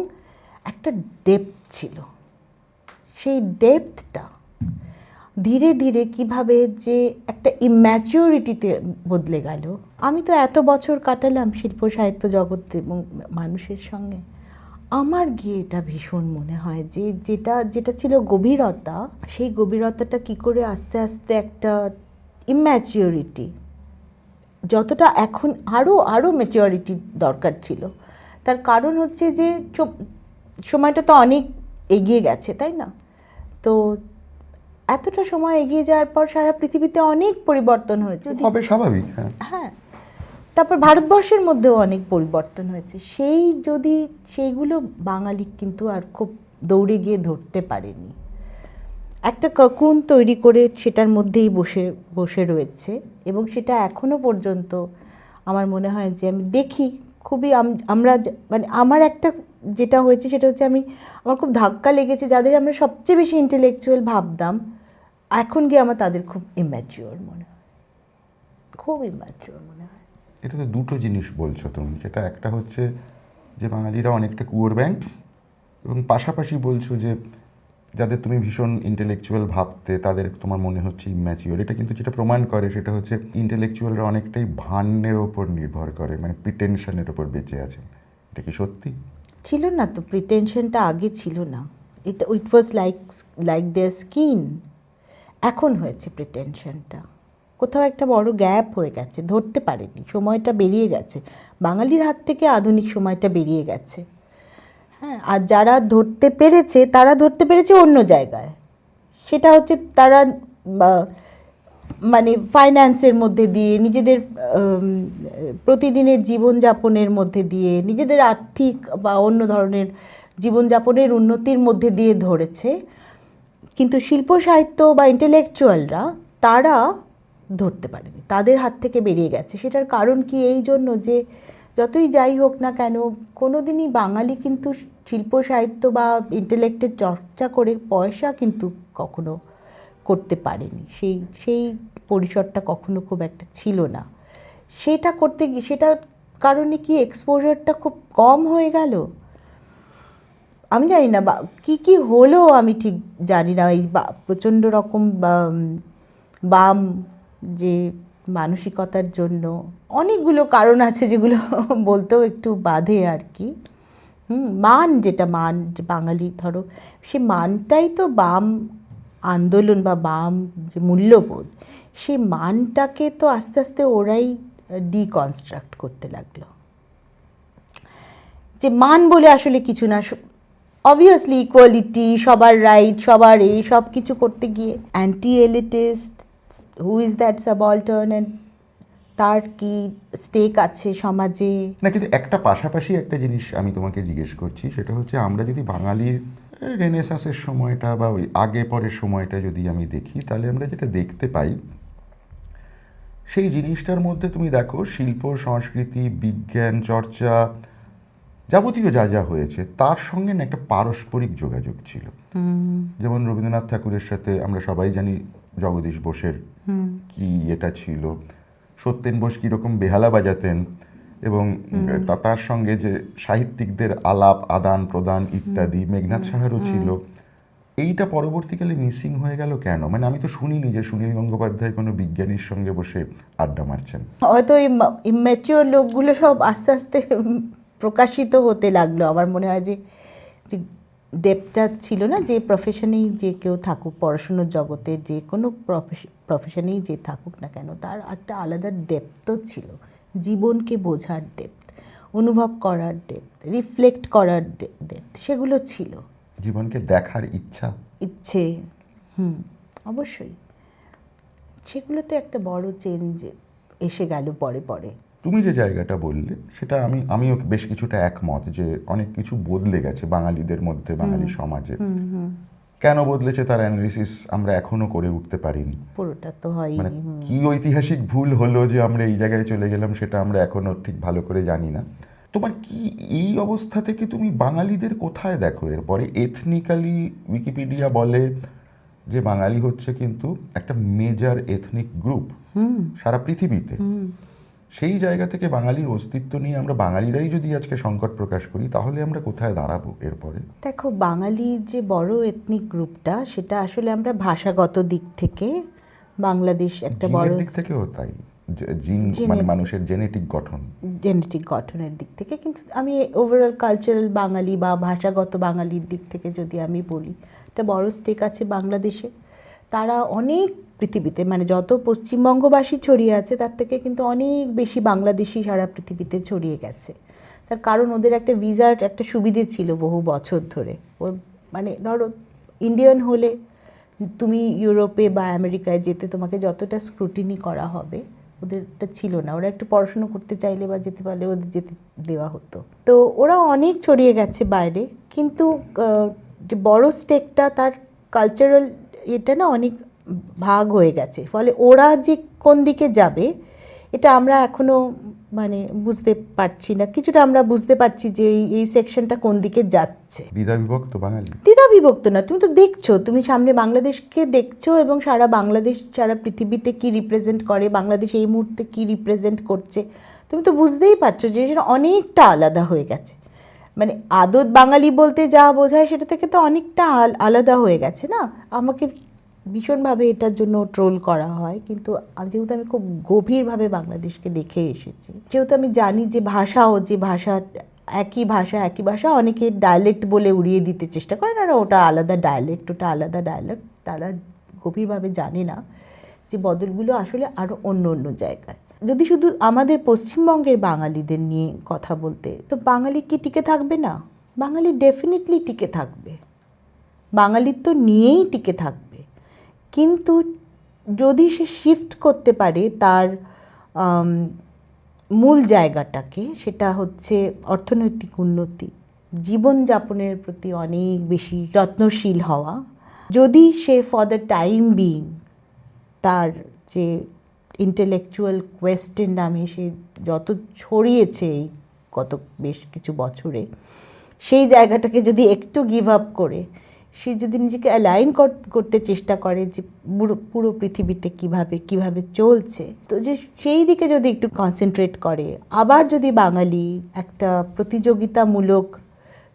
একটা ডেপথ ছিল। সেই ডেপথটা ধীরে ধীরে কিভাবে যে একটা ইম্যাচিউরিটিতে বদলে গেল। আমি তো এত বছর কাটালাম শিল্প সাহিত্য জগতে এবং মানুষের সঙ্গে, আমার গিয়ে এটা ভীষণ মনে হয় যে যেটা ছিল গভীরতা, সেই গভীরতাটা কি করে আস্তে আস্তে একটা ইম্যাচিউরিটি, যতটা এখন আরও ম্যাচিউরিটি দরকার ছিল। তার কারণ হচ্ছে যে সময়টা তো অনেক এগিয়ে গেছে, তাই না? তো এতটা সময় এগিয়ে যাওয়ার পর সারা পৃথিবীতে অনেক পরিবর্তন হয়েছে, হবে স্বাভাবিক। হ্যাঁ, তারপর ভারতবর্ষের মধ্যেও অনেক পরিবর্তন হয়েছে। সেইগুলো বাঙালি কিন্তু আর খুব দৌড়ে গিয়ে ধরতে পারেনি। একটা ককুন তৈরি করে সেটার মধ্যেই বসে রয়েছে, এবং সেটা এখনো পর্যন্ত আমার মনে হয় যে আমি দেখি খুবই আমরা মানে আমার একটা যেটা হয়েছে সেটা হচ্ছে আমার খুব ধাক্কা লেগেছে, যাদের আমরা সবচেয়ে বেশি ইন্টেলেকচুয়াল ভাবতাম, এখন গিয়ে আমার তাদের খুব ইম্যাচিওর মনে হয়, খুব ইম্যাচিওর মনে হয়। এটাতে দুটো জিনিস বলছো তুমি, যেটা একটা হচ্ছে যে বাঙালিরা অনেকটা কুয়োর ব্যাঙ, এবং পাশাপাশি বলছো যে যাদের তুমি ভীষণ ইন্টেলেকচুয়াল ভাবতে তাদের তোমার মনে হচ্ছে ইম্যাচিওর। এটা কিন্তু যেটা প্রমাণ করে সেটা হচ্ছে ইন্টেলেকচুয়ালরা অনেকটাই ভান্যের ওপর নির্ভর করে, মানে প্রিটেনশনের ওপর বেঁচে আছেন। এটা কি সত্যি? ছিল না তো, প্রিটেনশনটা আগে ছিল না, ইট ওয়াজ লাইক দেয়ার স্কিন। এখন হয়েছে প্রিটেনশনটা, কোথাও একটা বড় গ্যাপ হয়ে গেছে, ধরতে পারেনি, সময়টা বেরিয়ে গেছে বাঙালির হাত থেকে, আধুনিক সময়টা বেরিয়ে গেছে। হ্যাঁ, আর যারা ধরতে পেরেছে তারা ধরতে পেরেছে অন্য জায়গায়, সেটা হচ্ছে তারা মানে ফাইন্যান্সের মধ্যে দিয়ে, নিজেদের প্রতিদিনের জীবনযাপনের মধ্যে দিয়ে, নিজেদের আর্থিক বা অন্য ধরনের জীবনযাপনের উন্নতির মধ্যে দিয়ে ধরেছে। কিন্তু শিল্প সাহিত্য বা ইন্টেলেকচুয়ালরা তারা ধরতে পারেনি, তাদের হাত থেকে বেরিয়ে গেছে। সেটার কারণ কি? এই জন্য যে যতই যাই হোক না কেন, কোনো দিনই বাঙালি কিন্তু শিল্প সাহিত্য বা ইন্টেলেক্টের চর্চা করে পয়সা কিন্তু কখনো করতে পারেনি। সেই পরিসরটা কখনো খুব একটা ছিল না। সেটা করতে গিয়ে, সেটার কারণে কি এক্সপোজারটা খুব কম হয়ে গেল, আমি জানি না। বা কী হলো আমি ঠিক জানি না। এই প্রচণ্ড রকম বাম যে মানসিকতার জন্য অনেকগুলো কারণ আছে যেগুলো বলতেও একটু বাধে আর কি। মান, যেটা মান, যে বাঙালি ধরো সে মানটাই তো বাম আন্দোলন বা বাম যে মূল্যবোধ, সেই মানটাকে তো আস্তে আস্তে ওরাই ডিকনস্ট্রাক্ট করতে লাগলো, যে মান বলে আসলে কিছু না। অবভিয়াসলি ইকুয়ালিটি, সবার রাইট, সবার এই সব কিছু করতে গিয়ে anti elitist, who is that subaltern, তার কি স্টেক আছে সমাজে। না, কিন্তু একটা পাশাপাশি একটা জিনিস আমি তোমাকে জিজ্ঞেস করছি, সেটা হচ্ছে আমরা যদি বাঙালির রেনেসাঁসের সময়টা বা ওই আগে পরের সময়টা যদি আমি দেখি, তাহলে আমরা যেটা দেখতে পাই সেই জিনিসটার মধ্যে তুমি দেখো শিল্প, সংস্কৃতি, বিজ্ঞান চর্চা, যাবতীয় যা যা হয়েছে তার সঙ্গে না একটা পারস্পরিক যোগাযোগ ছিল। যেমন রবীন্দ্রনাথ ঠাকুরের সাথে আমরা সবাই জানি জগদীশ বোসের কি এটা ছিল, সত্যেন বোস কীরকম বেহালা বাজাতেন, এবং তার সঙ্গে যে সাহিত্যিকদের আলাপ আদান প্রদান ইত্যাদি, মেঘনাথ সাহারও ছিল। এইটা পরবর্তীকালে মিসিং হয়ে গেল কেন? মানে আমি তো শুনিনি যে সুনীল গঙ্গোপাধ্যায় কোনো বিজ্ঞানীর সঙ্গে বসে আড্ডা মারছেন। হয়তো এই ইম্যাচিওর লোকগুলো সব আস্তে আস্তে প্রকাশিত হতে লাগলো। আমার মনে হয় যে ডেপথটা ছিল না, যে প্রফেশনেই যে কেউ থাকুক, পড়াশুনোর জগতে যে কোনো প্রফেশনেই যে থাকুক না কেন, তার একটা আলাদা ডেপথও ছিল। জীবনকে বোঝার ডেপথ, অনুভব করার ডেপথ, রিফ্লেক্ট করার ডেপথ, সেগুলো ছিল। জীবনকে দেখার ইচ্ছে, অবশ্যই সেগুলোতে একটা বড় চেঞ্জ এসে গেল পরে পরে। তুমি যে জায়গাটা বললে সেটা আমিও বেশ কিছুটা একমত, যে অনেক কিছু বদলে গেছে বাঙালিদের মধ্যে, বাঙালি সমাজে। কেন বদলেছে তার অ্যানালিসিস আমরা এখনো করে উঠতে পারিনি। পুরোটা তো হয়, মানে কি ঐতিহাসিক ভুল হলো যে আমরা এই জায়গায় চলে গেলাম, সেটা আমরা এখনো ঠিক ভালো করে জানি না। তোমার কি এই অবস্থা থেকে তুমি বাঙালিদের কোথায় দেখো এরপরে? এথনিক্যালি উইকিপিডিয়া বলে যে বাঙালি হচ্ছে কিন্তু একটা মেজর এথনিক গ্রুপ সারা পৃথিবীতে। সেই জায়গা থেকে বাঙালির অস্তিত্ব নিয়ে আমরা বাঙালিরাই যদি আজকে সংকট প্রকাশ করি, তাহলে আমরা কোথায় দাঁড়াবো এরপরে? দেখো, বাঙালির যে বড় এথনিক গ্রুপটা, সেটা আসলে আমরা ভাষাগত দিক থেকে বাংলাদেশ একটা বড় দিক থেকেও তাই, মানে মানুষের জেনেটিক গঠনের দিক থেকে। কিন্তু আমি ওভারঅল কালচারাল বাঙালি বা ভাষাগত বাঙালির দিক থেকে যদি আমি বলি, একটা বড় স্টেক আছে বাংলাদেশে। তারা অনেক পৃথিবীতে, মানে যত পশ্চিমবঙ্গবাসী ছড়িয়ে আছে তার থেকে কিন্তু অনেক বেশি বাংলাদেশি সারা পৃথিবীতে ছড়িয়ে গেছে। তার কারণ ওদের একটা ভিসার একটা সুবিধে ছিল বহু বছর ধরে। ও মানে ধরো ইন্ডিয়ান হলে তুমি ইউরোপে বা আমেরিকায় যেতে তোমাকে যতটা স্ক্রুটিনি করা হবে, ওদেরটা ছিল না। ওরা একটু পড়াশুনো করতে চাইলে বা যেতে পারলে ওদের যেতে দেওয়া হতো। তো ওরা অনেক ছড়িয়ে গেছে বাইরে, কিন্তু যে বড় স্টেকটা তার কালচারাল এটা না অনেক ভাগ হয়ে গেছে। ফলে ওরা যে কোন দিকে যাবে এটা আমরা এখনো মানে বুঝতে পারছি না। কিছুটা আমরা বুঝতে পারছি যে এই সেকশনটা কোন দিকে যাচ্ছে। দ্বিধা বিভক্ত বাঙালি, দ্বিধা বিভক্ত না, তুমি তো দেখছো, তুমি সামনে বাংলাদেশকে দেখছো, এবং সারা বাংলাদেশ সারা পৃথিবীতে কি রিপ্রেজেন্ট করে, বাংলাদেশ এই মুহূর্তে কি রিপ্রেজেন্ট করছে, তুমি তো বুঝতেই পারছো যে সেটা অনেকটা আলাদা হয়ে গেছে। মানে আদত বাঙালি বলতে যা বোঝায় সেটা থেকে তো অনেকটা আলাদা হয়ে গেছে না। আমাকে ভীষণভাবে এটার জন্য ট্রোল করা হয়, কিন্তু যেহেতু আমি খুব গভীরভাবে বাংলাদেশকে দেখে এসেছি, যেহেতু আমি জানি যে ভাষাও, যে ভাষা একই ভাষা অনেকে ডায়ালেক্ট বলে উড়িয়ে দিতে চেষ্টা করে, না ওটা আলাদা ডায়ালেক্ট, তারা গভীরভাবে জানে না যে বদলগুলো আসলে আরও অন্য অন্য জায়গায়। যদি শুধু আমাদের পশ্চিমবঙ্গের বাঙালিদের নিয়ে কথা বলতে, তো বাঙালি কি টিকে থাকবে না? বাঙালি ডেফিনেটলি টিকে থাকবে, বাঙালির তো নিয়েই টিকে থাকবে। কিন্তু যদি সে শিফট করতে পারে তার মূল জায়গাটাকে, সেটা হচ্ছে অর্থনৈতিক উন্নতি, জীবনযাপনের প্রতি অনেক বেশি যত্নশীল হওয়া, যদি সে ফর দ্য টাইম বিং তার যে ইন্টেলেকচুয়াল কোয়েস্টের নামে সে যত ছড়িয়েছে এই গত বেশ কিছু বছরে, সেই জায়গাটাকে যদি একটু গিভ আপ করে সে যদি নিজেকে অ্যালাইন করতে চেষ্টা করে যে পুরো পৃথিবীতে কিভাবে চলছে, তো যে সেই দিকে যদি একটু কনসেন্ট্রেট করে, আবার যদি বাঙালি একটা প্রতিযোগিতামূলক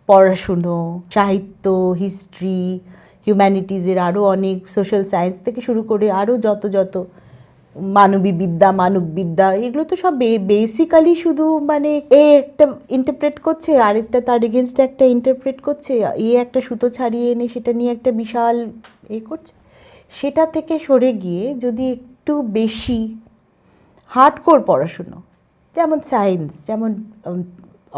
পড়াশুনো, সাহিত্য, হিস্ট্রি, হিউম্যানিটিজের আরও অনেক, সোশ্যাল সায়েন্স থেকে শুরু করে আরও যত মানবী বিদ্যা, মানব বিদ্যা, এগুলো তো সব বেসিক্যালি শুধু মানে এ একটা ইন্টারপ্রেট করছে, আরেকটা তার এগেনস্টে একটা ইন্টারপ্রেট করছে, এ একটা সুতো ছাড়িয়ে এনে সেটা নিয়ে একটা বিশাল করছে। সেটা থেকে সরে গিয়ে যদি একটু বেশি হার্ডকোর পড়াশুনো, যেমন সায়েন্স, যেমন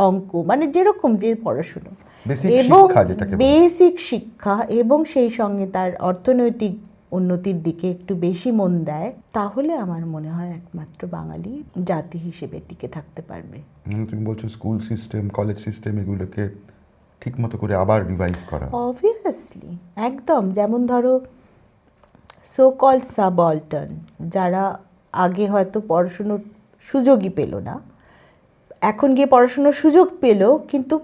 অঙ্ক, মানে যেরকম যে পড়াশুনো Basic এবং শিক্ষা যেটাকে বলে। বেসিক শিক্ষা, এবং সেই সঙ্গে তার অর্থনৈতিক উন্নতির দিকে একটু বেশি মন দেয়, তাহলে আমার মনে হয় একমাত্র বাঙালি জাতি হিসেবে টিকে থাকতে পারবে। তুমি বলছো স্কুল সিস্টেম, কলেজ সিস্টেম এগুলোকে ঠিক মতো করে আবার রিভাইভ করা। অবভিয়াসলি, একদম। যেমন ধরো সো কল্ড সাবঅল্টার্ন, যারা আগে হয়তো পড়াশুনোর সুযোগই পেল না, এখন গিয়ে পড়াশুনোর সুযোগ পেল, কিন্তু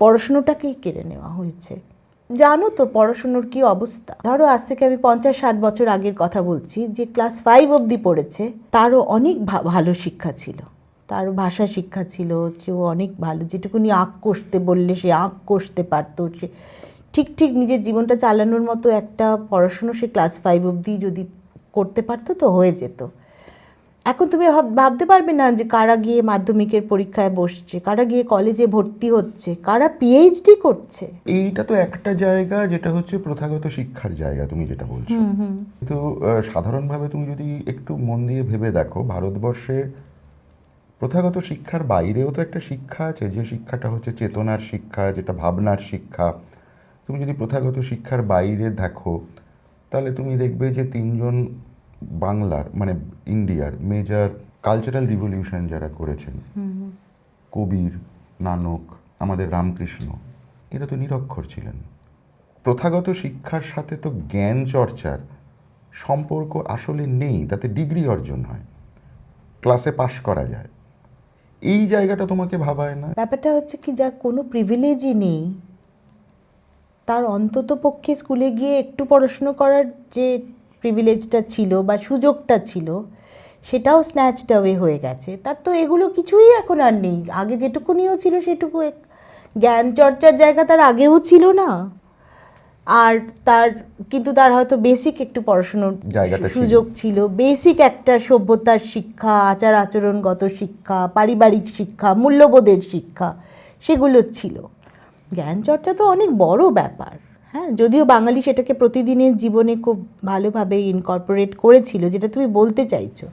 পড়াশুনোটাকেই কেড়ে নেওয়া হয়েছে। জানো তো পড়াশুনোর কি অবস্থা? ধরো আজ থেকে আমি 50-60 বছর আগের কথা বলছি, যে ক্লাস 5 অবধি পড়েছে তারও অনেক ভালো শিক্ষা ছিল, তারও ভাষা শিক্ষা ছিল, সেও অনেক ভালো, যেটুকুনি আঁক কষতে বললে সে আঁক কষতে পারতো, সে ঠিক ঠিক নিজের জীবনটা চালানোর মতো একটা পড়াশুনো সে ক্লাস 5 অবধি যদি করতে পারতো তো হয়ে যেত। এখন তুমি ভাবতে পারবে না যে কারা গিয়ে মাধ্যমিকের পরীক্ষায় বসছে, কারা গিয়ে কলেজে ভর্তি হচ্ছে, কারা পিএইচডি করছে। এইটা তো একটা জায়গা যেটা হচ্ছে প্রথাগত শিক্ষার জায়গা, তুমি যেটা বলছো। কিন্তু সাধারণভাবে তুমি যদি একটু মন দিয়ে ভেবে দেখো, ভারতবর্ষে প্রথাগত শিক্ষার বাইরেও তো একটা শিক্ষা আছে, যে শিক্ষাটা হচ্ছে চেতনার শিক্ষা, যেটা ভাবনার শিক্ষা। তুমি যদি প্রথাগত শিক্ষার বাইরে দেখো, তাহলে তুমি দেখবে যে 3জন বাংলার মানে ইন্ডিয়ার মেজর কালচারাল রিভলিউশন যারা করেছেন, কবির, নানক, আমাদের রামকৃষ্ণ, এরা তো নিরক্ষর ছিলেন। প্রথাগত শিক্ষার সাথে তো জ্ঞান চর্চার সম্পর্ক আসলে নেই, তাতে ডিগ্রি অর্জন হয়, ক্লাসে পাশ করা যায়, এই জায়গাটা তোমাকে ভাবায় না? ব্যাপারটা হচ্ছে কি, যার কোনো প্রিভিলেজই নেই, তার অন্তত পক্ষে স্কুলে গিয়ে একটু পড়াশুনো করার যে প্রিভিলেজটা ছিল বা সুযোগটা ছিল, সেটাও স্ন্যাচড অ্যাওয়ে হয়ে গেছে। তার তো এগুলো কিছুই এখন আর নেই। আগে যেটুকুনিও ছিল সেটুকু জ্ঞান চর্চার জায়গা তার আগেও ছিল না, আর কিন্তু তার হয়তো বেসিক একটু পড়াশুনোর জায়গাটা সুযোগ ছিল, বেসিক একটা সভ্যতার শিক্ষা, আচার আচরণগত শিক্ষা, পারিবারিক শিক্ষা, মূল্যবোধের শিক্ষা, সেগুলো ছিল। জ্ঞান চর্চা তো অনেক বড় ব্যাপার, হ্যাঁ, যদিও বাঙালি সেটাকে প্রতিদিনের জীবনে খুব ভালোভাবে ইনকর্পোরেট করেছিল, যেটা তুমি বলতে চাইছো।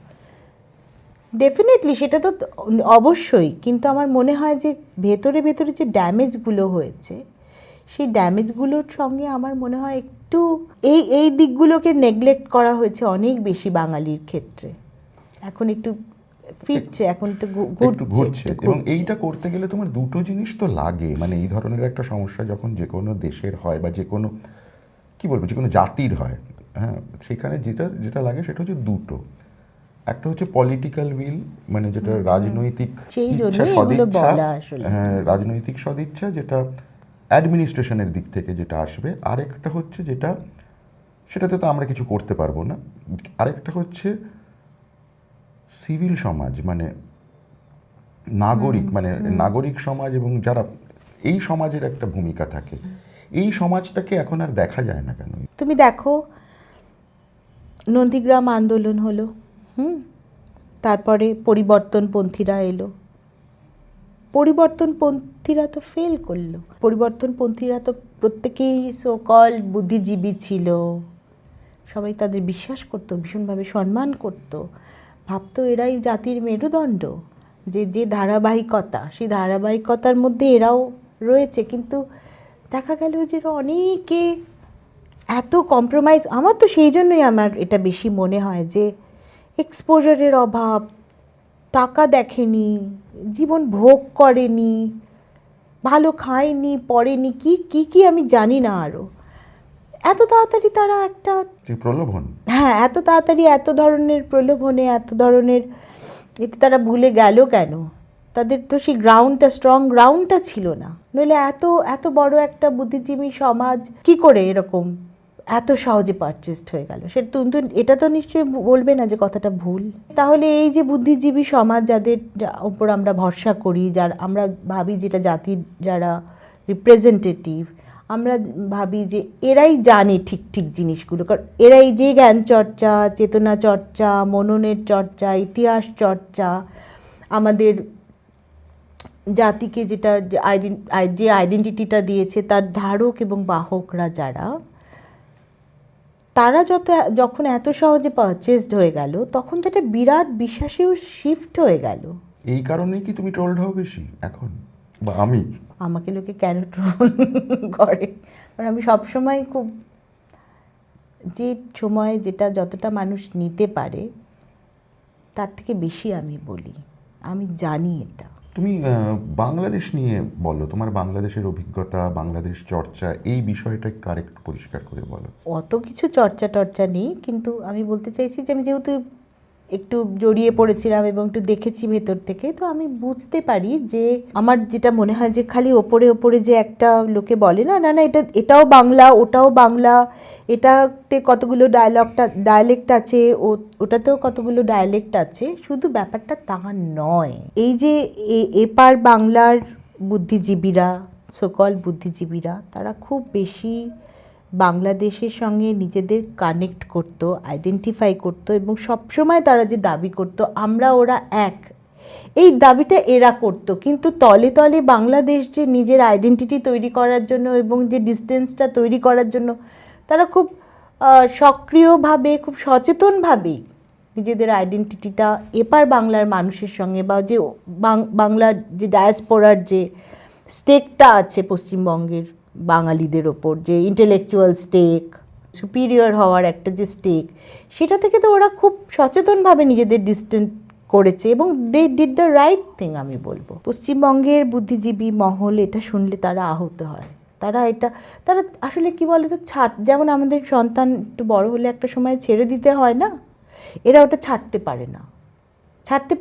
ডেফিনেটলি সেটা তো অবশ্যই, কিন্তু আমার মনে হয় যে ভেতরে ভেতরে যে ড্যামেজগুলো হয়েছে, সেই ড্যামেজগুলোর সঙ্গে আমার মনে হয় একটু এই দিকগুলোকে নেগলেক্ট করা হয়েছে অনেক বেশি বাঙালির ক্ষেত্রে। এখন একটু ফিরছে, এখন একটু ঘুরছে। এবং এইটা করতে গেলে তোমার দুটো জিনিস তো লাগে, মানে এই ধরনের একটা সমস্যা যখন যে কোনো দেশের হয় বা যে কোনো কি বলবো যে কোনো জাতির হয়, হ্যাঁ, সেখানে যেটা যেটা লাগে সেটা হচ্ছে দুটো। একটা হচ্ছে পলিটিক্যাল উইল, মানে যেটা রাজনৈতিক ইচ্ছা, সদিচ্ছা, হ্যাঁ, রাজনৈতিক সদিচ্ছা, যেটা অ্যাডমিনিস্ট্রেশনের দিক থেকে যেটা আসবে। আরেকটা হচ্ছে যেটা, সেটাতে তো আমরা কিছু করতে পারবো না, আরেকটা হচ্ছে সিভিল সমাজ, মানে নাগরিক, মানে নাগরিক সমাজ, এবং যারা এই সমাজের একটা ভূমিকা থাকে, এই সমাজটাকে এখন আর দেখা যায় না কেন? তুমি দেখো, নন্দীগ্রাম আন্দোলন হলো, তারপরে পরিবর্তনপন্থীরা এলো, পরিবর্তনপন্থীরা তো ফেল করলো। পরিবর্তনপন্থীরা তো প্রত্যেকেই সোকল বুদ্ধিজীবী ছিল, সবাই তাদের বিশ্বাস করতো, ভীষণভাবে সম্মান করতো, ভাবতো এরাই জাতির মেরুদণ্ড, যে ধারাবাহিকতা, সেই ধারাবাহিকতার মধ্যে এরাও রয়েছে। কিন্তু দেখা গেল যে অনেকে এত কম্প্রোমাইজ, আমার তো সেই জন্যই আমার এটা বেশি মনে হয় যে এক্সপোজারের অভাব, টাকা দেখেনি, জীবন ভোগ করেনি, ভালো খায়নি, পড়েনি, কি আমি জানি না, আরও এত তাড়াতাড়ি তারা একটা প্রলোভন, হ্যাঁ, এত তাড়াতাড়ি এত ধরনের প্রলোভনে, এত ধরনের এতে তারা ভুলে গেল কেন? তাদের তো সেই গ্রাউন্ডটা, স্ট্রং গ্রাউন্ডটা ছিল না। নইলে এত বড় একটা বুদ্ধিজীবী সমাজ কি করে এরকম এত সহজে পারচেসড হয়ে গেল? সে কিন্তু এটা তো নিশ্চয়ই বলবে না যে কথাটা ভুল। তাহলে এই যে বুদ্ধিজীবী সমাজ, যাদের ওপর আমরা ভরসা করি, যার আমরা ভাবি যেটা জাতির যারা রিপ্রেজেন্টেটিভ, আমরা ভাবি যে এরাই জানে ঠিক ঠিক জিনিসগুলো, কারণ এরাই যে জ্ঞান চর্চা, চেতনা চর্চা, মননের চর্চা, ইতিহাস চর্চা, আমাদের জাতিকে যেটা যে আইডেন্টিটিটা দিয়েছে তার ধারক এবং বাহকরা যারা, তারা যখন এত সহজে পারচেসড হয়ে গেল, তখন তো একটা বিরাট বিশ্বাসেও শিফট হয়ে গেল। এই কারণেই কি তুমি ট্রোলড হও বেশি এখন, বা আমি? আমাকে লোকে কেন ট্রোল করে? কারণ আমি সবসময় খুব, যে সময় যেটা যতটা মানুষ নিতে পারে তার থেকে বেশি আমি বলি, আমি জানি এটা। তুমি বাংলাদেশ নিয়ে বলো, তোমার বাংলাদেশের অভিজ্ঞতা, বাংলাদেশ চর্চা, এই বিষয়টা একটু আরেকটু পরিষ্কার করে বলো। অত কিছু চর্চা নেই, কিন্তু আমি বলতে চাইছি যে আমি যেহেতু একটু জড়িয়ে পড়েছিলাম এবং একটু দেখেছি ভেতর থেকে, তো আমি বুঝতে পারি যে আমার যেটা মনে হয় যে খালি ওপরে ওপরে যে একটা লোকে বলে না না না এটাও বাংলা, ওটাও বাংলা, এটাতে কতগুলো ডায়ালেক্ট আছে, ওটাতেও কতগুলো ডায়ালেক্ট আছে, শুধু ব্যাপারটা তা নয়। এই যে এপার বাংলার বুদ্ধিজীবীরা, সকল বুদ্ধিজীবীরা, তারা খুব বেশি বাংলাদেশের সঙ্গে নিজেদের কানেক্ট করত, আইডেন্টিফাই করত, এবং সবসময় তারা যে দাবি করত আমরা ওরা এক, এই দাবিটা এরা করত, কিন্তু তলে তলে বাংলাদেশ যে নিজের আইডেন্টিটি তৈরি করার জন্য এবং যে ডিস্টেন্সটা তৈরি করার জন্য তারা খুব সক্রিয়ভাবে, খুব সচেতনভাবেই নিজেদের আইডেন্টিটিটা এপার বাংলার মানুষের সঙ্গে, বা যে বাংলার যে ডায়াসপোরার যে স্টেকটা আছে পশ্চিমবঙ্গের বাঙালিদের ওপর, যে ইন্টেলেকচুয়াল স্টেক, সুপিরিয়র হওয়ার একটা যে স্টেক, সেটা থেকে তো ওরা খুব সচেতনভাবে নিজেদের ডিস্টেন্স করেছে, এবং they did the right thing. আমি বলবো পশ্চিমবঙ্গের বুদ্ধিজীবী মহল এটা শুনলে তারা আহত হয়। তারা আসলে কি বলে তো, যেমন আমাদের সন্তান একটু বড় হলে একটা সময় ছেড়ে দিতে হয় না, এরা ওটা ছাড়তে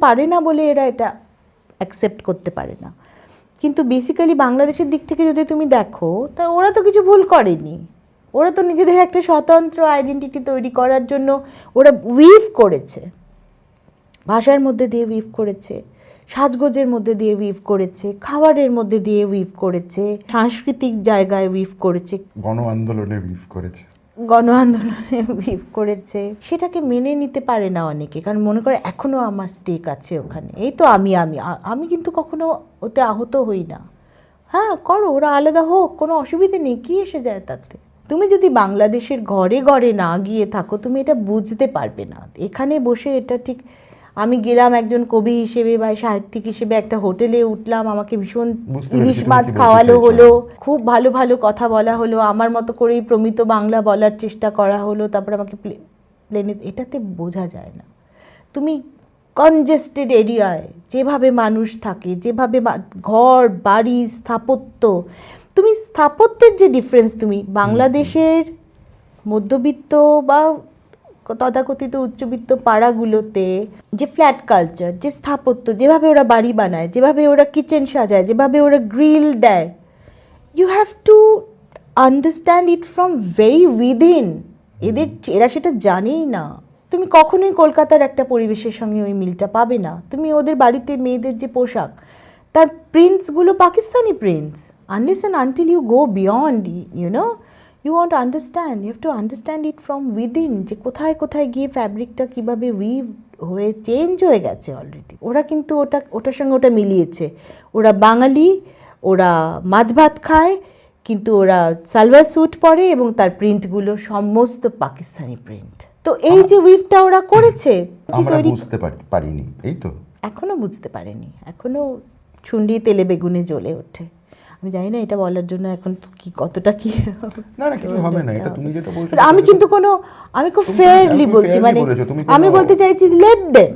পারে না বলে এরা এটা অ্যাকসেপ্ট করতে পারে না। কিন্তু বেসিক্যালি বাংলাদেশের দিক থেকে যদি তুমি দেখো, তা ওরা তো কিছু ভুল করেনি। ওরা তো নিজেদের একটা স্বতন্ত্র আইডেন্টিটি তৈরি করার জন্য ওরা উইভ করেছে, ভাষার মধ্যে দিয়ে উইভ করেছে, সাজগোজের মধ্যে দিয়ে উইভ করেছে, খাবারের মধ্যে দিয়ে উইভ করেছে, সাংস্কৃতিক জায়গায় উইভ করেছে, গণ আন্দোলনে উইভ করেছে। সেটাকে মেনে নিতে পারে না অনেকে, কারণ মনে করে এখনও আমার স্টেক আছে ওখানে। এই তো আমি কিন্তু কখনো ওতে আহত হই না। হ্যাঁ করো, ওরা আলাদা হোক, কোনো অসুবিধে নেই, কী এসে যায় তাতে? তুমি যদি বাংলাদেশের ঘরে ঘরে না গিয়ে থাকো, তুমি এটা বুঝতে পারবে না। এখানে বসে এটা ঠিক, আমি গেলাম একজন কবি হিসেবে বা সাহিত্যিক হিসেবে, একটা হোটেলে উঠলাম, আমাকে ভীষণ ইলিশ মাছ খাওয়ালো হলো, খুব ভালো ভালো কথা বলা হলো, আমার মতো করেই প্রমিত বাংলা বলার চেষ্টা করা হলো, তারপর আমাকে প্লেনে, এটাতে বোঝা যায় না। তুমি কনজেস্টেড এরিয়ায় যেভাবে মানুষ থাকে, যেভাবে ঘর বাড়ি স্থাপত্য, তুমি স্থাপত্যের যে ডিফারেন্স, তুমি বাংলাদেশের মধ্যবিত্ত বা তথাকথিত উচ্চবিত্ত পাড়াগুলোতে যে ফ্ল্যাট কালচার, যে স্থাপত্য, যেভাবে ওরা বাড়ি বানায়, যেভাবে ওরা কিচেন সাজায়, যেভাবে ওরা গ্রিল দেয়, you have to understand it from very within. এরা সেটা জানেই না। তুমি কখনোই কলকাতার একটা পরিবেশের সঙ্গে ওই মিলটা পাবে না। তুমি ওদের বাড়িতে মেয়েদের যে পোশাক, তার প্রিন্টসগুলো Pakistani prints. Unless and until you go beyond, you want to understand, you have to understand it from within, যে কোথায় কোথায় গিয়ে ফ্যাব্রিকটা কীভাবে উইভ হয়ে চেঞ্জ হয়ে গেছে অলরেডি। ওরা কিন্তু ওটার সঙ্গে ওটা মিলিয়েছে। ওরা বাঙালি, ওরা মাছ ভাত খায়, কিন্তু ওরা সালভার স্যুট পরে এবং তার প্রিন্টগুলো সমস্ত পাকিস্তানি প্রিন্ট। তো এই যে উইভটা ওরা করেছে, আমরা বুঝতে পারিনি, এই তো এখনো বুঝতে পারেনি, এখনো ছুন্ডি তেলে বেগুনে জ্বলে ওঠে। আমি জানি না এটা বলার জন্য এখন কি কতটা কি, না কিছু হবে না, এটা তুমি যেটা বলছো। আমি কিন্তু আমি খুব ফেয়ারলি বলছি, মানে আমি বলতে চাইছি let them,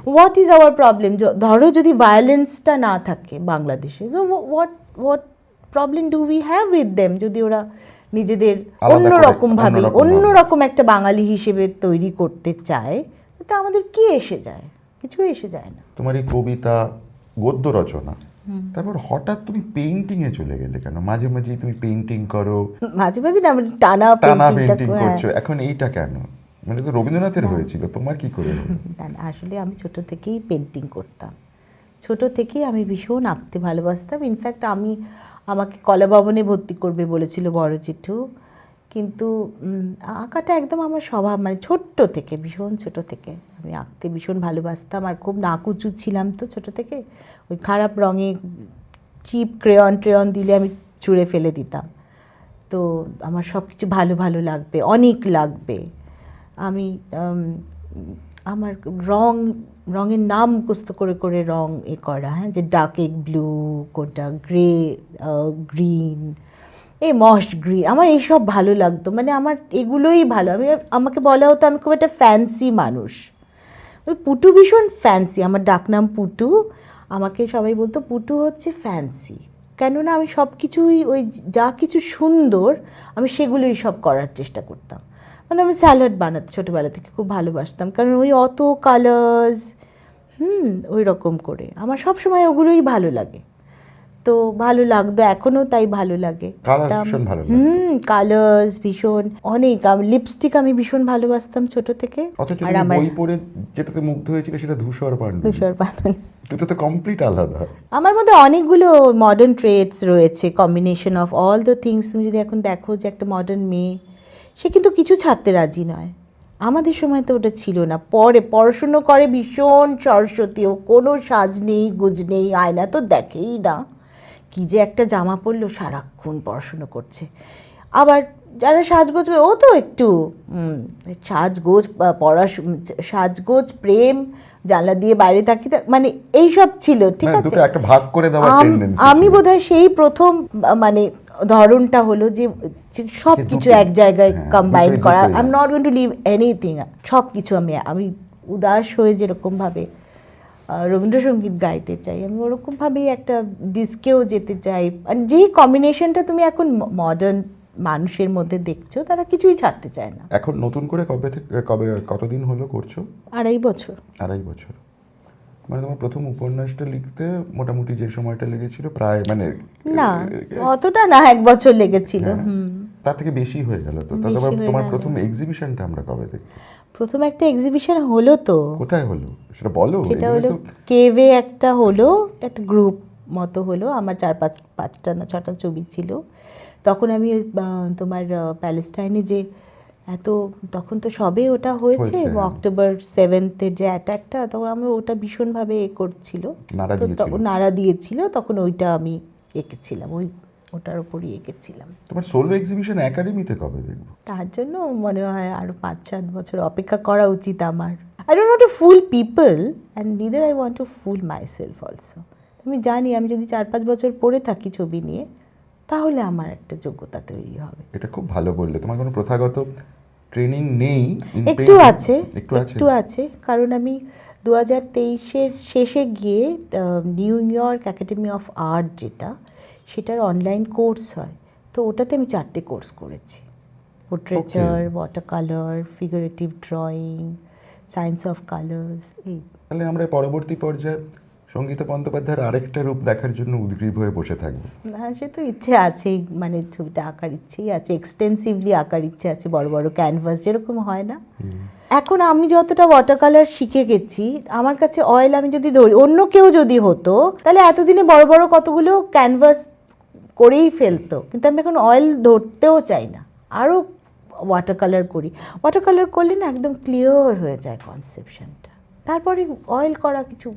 what is our problem? ধরো যদি ভায়োলেন্সটা না থাকে বাংলাদেশে, what problem do we have with them? যদি ওরা নিজেদের অন্যরকম একটা বাঙালি হিসেবে তৈরি করতে চায়, তাতে আমাদের কি এসে যায়? কিছু এসে যায় না। তোমার এই কবিতা, গদ্য রচনা, তারপর হঠাৎ তুমি পেইন্টিং এ চলে গেলে কেন? মাঝে মাঝেই তুমি পেইন্টিং করো, মাঝে মাঝে না, টানা পেইন্টিং করছো, এখন এইটা কেন? মানে তো রবীন্দ্রনাথের হয়েছিল, তোমার কি করে হলো? না আসলে আমি ছোট থেকেই পেইন্টিং করতাম। ছোট থেকেই আমি ভীষণ আঁকতে ভালোবাসতাম। ইনফ্যাক্ট আমাকে কলা ভবনে ভর্তি করবে বলেছিল বড় জেঠু, কিন্তু আঁকাটা একদম আমার স্বভাব, মানে ছোট্ট থেকে, ভীষণ ছোট থেকে আমি আঁকতে ভীষণ ভালোবাসতাম। আর খুব নাকুচু ছিলাম তো ছোট থেকে, ওই খারাপ রঙে চিপ ক্রেয়ন দিলে আমি ছুঁড়ে ফেলে দিতাম। তো আমার সব কিছু ভালো ভালো লাগবে, অনেক লাগবে। আমি আমার রঙের নাম মুখস্থ করে করে রং করা, হ্যাঁ, যে ডার্ক এগ ব্লু কোনটা, গ্রে, গ্রিন, এই মস্ট গ্রিন, আমার এইসব ভালো লাগতো, মানে আমার এগুলোই ভালো। আমাকে বলা হতো আমি খুব একটা ফ্যান্সি মানুষ। পুটু ভীষণ ফ্যান্সি, আমার ডাকনাম পুটু। আমাকে সবাই বলতো পুটু হচ্ছে ফ্যান্সি, কেননা আমি সব কিছুই ওই যা কিছু সুন্দর আমি সেগুলোই সব করার চেষ্টা করতাম। মানে আমি স্যালাড বানাতে ছোটোবেলা থেকে খুব ভালোবাসতাম, কারণ ওই অত কালার্স, ওই রকম করে আমার সব সময় ওগুলোই ভালো লাগে। তো ভালো লাগতো, এখনও তাই ভালো লাগে। কালার্স ভীষণ অনেক। লিপস্টিক আমি ভীষণ ভালোবাসতাম ছোট থেকে। আর আমার বই পড়ে যেটাতে মুগ্ধ হয়েছিল সেটা ধূসর পান্ডুলি। দুটো তো কমপ্লিট আলাদা। আমার মধ্যে অনেকগুলো মডার্ন ট্রেটস রয়েছে, combination of all the things. তুমি যদি এখন দেখো যে একটা মডার্ন মেয়ে, সে কিন্তু কিছু ছাড়তে রাজি নয়। আমাদের সময় তো ওটা ছিল না। পড়াশুনো করে ভীষণ সরস্বতী, ও কোনো সাজ নেই, গুজ নেই, আয়না তো দেখেই না। কি যে একটা জামা পরলো, সারাক্ষণ পড়াশুনো করছে। আবার যারা সাজগোজ, ও তো একটু সাজগোজ, সাজগোজ, প্রেম, জানলা দিয়ে বাইরে তাকি, মানে এইসব ছিল, ঠিক আছে। একটা ভাগ করে দেওয়ার টেন্ডেন্সি। আমি বোধহয় সেই প্রথম, মানে ধরনটা হলো যে সব কিছু এক জায়গায় কম্বাইন করা। I am not going to leave anything. সব কিছু আমি উদাস হয়ে যেরকমভাবে রবীন্দ্রসঙ্গীত গাইতে চাই, আমি ওরকমভাবেই একটা ডিস্কেও যেতে চাই। আর যেই কম্বিনেশনটা তুমি এখন মডার্ন মানুষের মধ্যে দেখছো, তারা কিছুই ছাড়তে চায় না। এখন নতুন করে কবে কতদিন হলো করছো? 2.5 বছর। 2.5 বছর। মানে তোমার প্রথম উপন্যাসটা লিখতে মোটামুটি যে সময়টা লেগেছিল প্রায়, মানে না অতটা না, 1 বছর লেগেছিল। তার থেকে বেশি হয়ে গেল তো। তোমার প্রথম এক্সিবিশনটা আমরা কবে দেখব? প্রথম একটা এক্সিবিশন হলো তো। কোথায় হলো সেটা বলো। সেটা হলো কেভে একটা হলো, একটা গ্রুপ মতো হলো। আমার 4-5টা না 6টা ছবি ছিল। তখন আমি তোমার প্যালেস্টাইনে যে তখন তো সবে ওটা হয়েছে, অক্টোবর 7 যে অ্যাটাকটা, তখন আমরা ওটা ভীষণভাবে করছিল, নাড়া দিয়েছিল। তখন ওইটা আমি এঁকেছিলাম, ওটার উপরই এঁকেছিলাম। তোমার সোলো এক্সিবিশন একাডেমিতে কবে দেখব? তার জন্য মনে হয় আরো 5-7 বছর অপেক্ষা করা উচিত আমার। I don't want to fool people and neither I want to fool myself also. আমি জানি আমি যদি 4-5 বছর পড়ে থাকি ছবি নিয়ে, তাহলে আমার একটা যোগ্যতা তৈরি হবে। এটা খুব ভালো বললে। তোমার কোনো প্রথাগত ট্রেনিং নেই? একটু আছে, কারণ আমি 2023-এর শেষে গিয়ে New York academy of art, সেটার অনলাইন কোর্স হয়, তো ওটাতে আমি 4টে কোর্স করেছি। Portraiture, water colour, figurative drawing, science of colours. তাহলে আমরা পরবর্তী পর্যায়ে সঙ্গীতা বন্দ্যোপাধ্যায়ের আরেকটা রূপ দেখার জন্য উদ্গ্রীব হয়ে বসে থাকবো। না, সে তো ইচ্ছে আছে, মানে ছবিটা আঁকার ইচ্ছেই আছে, এক্সটেন্সিভলি আঁকার ইচ্ছে আছে, বড় বড় ক্যানভাস যেরকম হয় না। এখন আমি যতটা ওয়াটার কালার শিখে গেছি, আমার কাছে অয়েল আমি যদি ধরি, অন্য কেউ যদি হতো তাহলে এতদিনে বড় বড় কতগুলো ক্যানভাস করেই ফেলতো, কিন্তু আমি এখন অয়েল ধরতেও চাই না, আরও ওয়াটার কালার করি। ওয়াটার কালার করলে না একদম ক্লিয়ার হয়ে যায় কনসেপশনটা, তারপরে অয়েল করা কিছু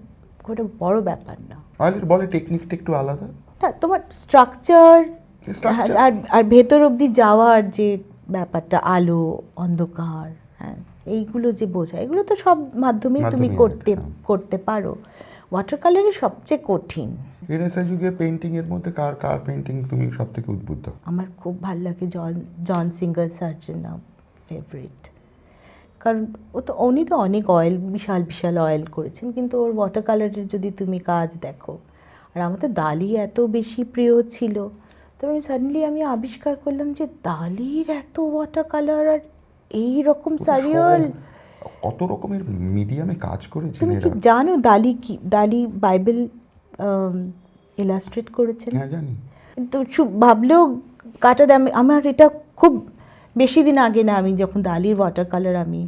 ওটা বড় ব্যাপার না। অয়েলের বলে টেকনিকটা একটু আলাদা, তোমার স্ট্রাকচার আর ভেতর অবধি যাওয়ার যে ব্যাপারটা, আলো অন্ধকার, হ্যাঁ, এইগুলো যে বোঝা, এগুলো তো সব মাধ্যমেই তুমি করতে পারো। ওয়াটার কালারই সবচেয়ে কঠিন। রেনেসাঁ যুগের পেইন্টিং এর মধ্যে কার পেইন্টিং তুমি সব থেকে উদ্বুদ্ধ? আমার খুব ভালো লাগে জন সিঙ্গার সার্জেন, ফেভারিট। কারণ উনি তো অনেক অয়েল, বিশাল বিশাল অয়েল করেছেন, কিন্তু ওর ওয়াটার কালারের যদি তুমি কাজ দেখো, আর আমার তো দালি এত বেশি প্রিয় ছিল, তবে সাডেনলি আমি আবিষ্কার করলাম যে দালির এত ওয়াটার কালার আর এইরকম সারিয়াল, কত রকমের মিডিয়ামে কাজ করেছে। তুমি কি জানো দালি বাইবেল ইলাস্ট্রেট করেছেন? হ্যাঁ, জানি। তো ভাবলেও কাটা দেয়। আমার এটা খুব বেশি দিন আগে না, আমি যখন দালির ওয়াটার কালার আমি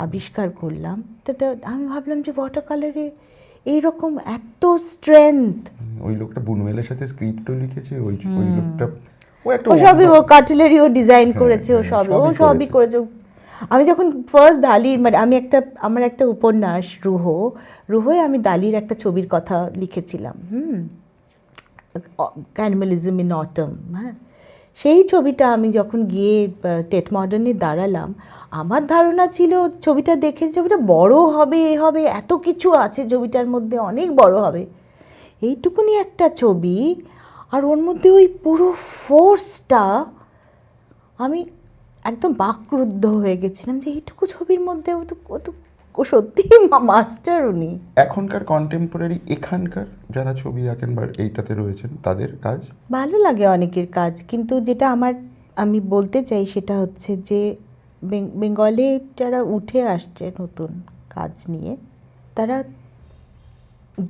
আবিষ্কার করলাম, তো আমি ভাবলাম যে ওয়াটার কালারে এইরকম এত স্ট্রেংথ, ওই লোকটা বুনমেলের সাথে স্ক্রিপ্টও লিখেছে, ওই ওই লোকটা ও একটা ও সবই ও কাটলারিও ডিজাইন হ্যাঁ, করেছে, ও হ্যাঁ, সবই সবই করেছে। আমি যখন ফার্স্ট দালির মানে আমার একটা উপন্যাস রুহোয় আমি দালির একটা ছবির কথা লিখেছিলাম, ক্যানিমালিজম ইন অটম, হ্যাঁ। সেই ছবিটা আমি যখন গিয়ে টেট মডার্নে দাঁড়ালাম, আমার ধারণা ছিল ছবিটা দেখে ছবিটা বড় হবে, এ হবে, এত কিছু আছে ছবিটার মধ্যে, অনেক বড় হবে। এইটুকুনি একটা ছবি, আর ওর মধ্যে ওই পুরো ফোর্সটা, আমি একদম বাকরুদ্ধ হয়ে গেছিলাম যে এইটুকু ছবির মধ্যে ও সত্যি মাস্টার উনি। এখনকার কন্টেম্পোরারি এখানকার যারা ছবি আঁকেন বা এইটাতে রয়েছেন তাদের কাজ ভালো লাগে অনেকের কাজ, কিন্তু যেটা আমি বলতে চাই সেটা হচ্ছে যে বেঙ্গলে যারা উঠে আসছে নতুন কাজ নিয়ে, তারা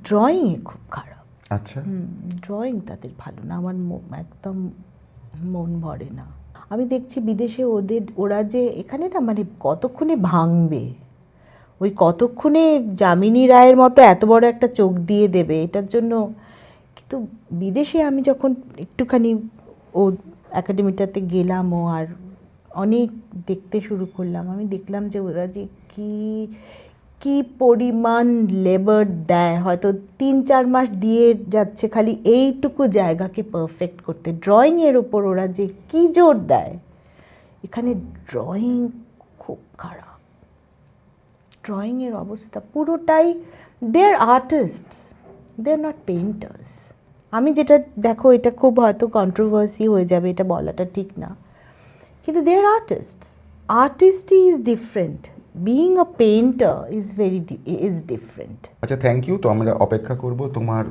ড্রয়িংয়ে খুব খারাপ। আচ্ছা, ড্রয়িং তাদের ভালো না, আমার একদম মন ভরে না। আমি দেখছি বিদেশে ওরা যে এখানে না মানে কতক্ষণে ভাঙবে, ওই কতক্ষণে যামিনী রায়ের মতো এত বড় একটা চোখ দিয়ে দেবে এটার জন্য। কিন্তু বিদেশে আমি যখন একটুখানি ও একাডেমিটাতে গেলাম ও আর অনেক দেখতে শুরু করলাম, আমি দেখলাম যে ওরা যে কি পরিমাণ লেবার দেয়, হয়তো 3-4 মাস দিয়ে যাচ্ছে খালি এইটুকু জায়গাকে পারফেক্ট করতে। ড্রয়িংয়ের ওপর ওরা যে কি জোর দেয়, এখানে ড্রয়িং খুব খারাপ। ড্রয়িংয়ের অবস্থা পুরোটাই, they are artists, they are not painters. আমি যেটা দেখো, এটা খুব হয়তো কন্ট্রোভার্সি হয়ে যাবে, এটা বলাটা ঠিক না, কিন্তু দে আর আর্টিস্টস। আর্টিস্টই is different, being a painter is different. আচ্ছা, থ্যাংক ইউ। তো আমরা অপেক্ষা করব তোমার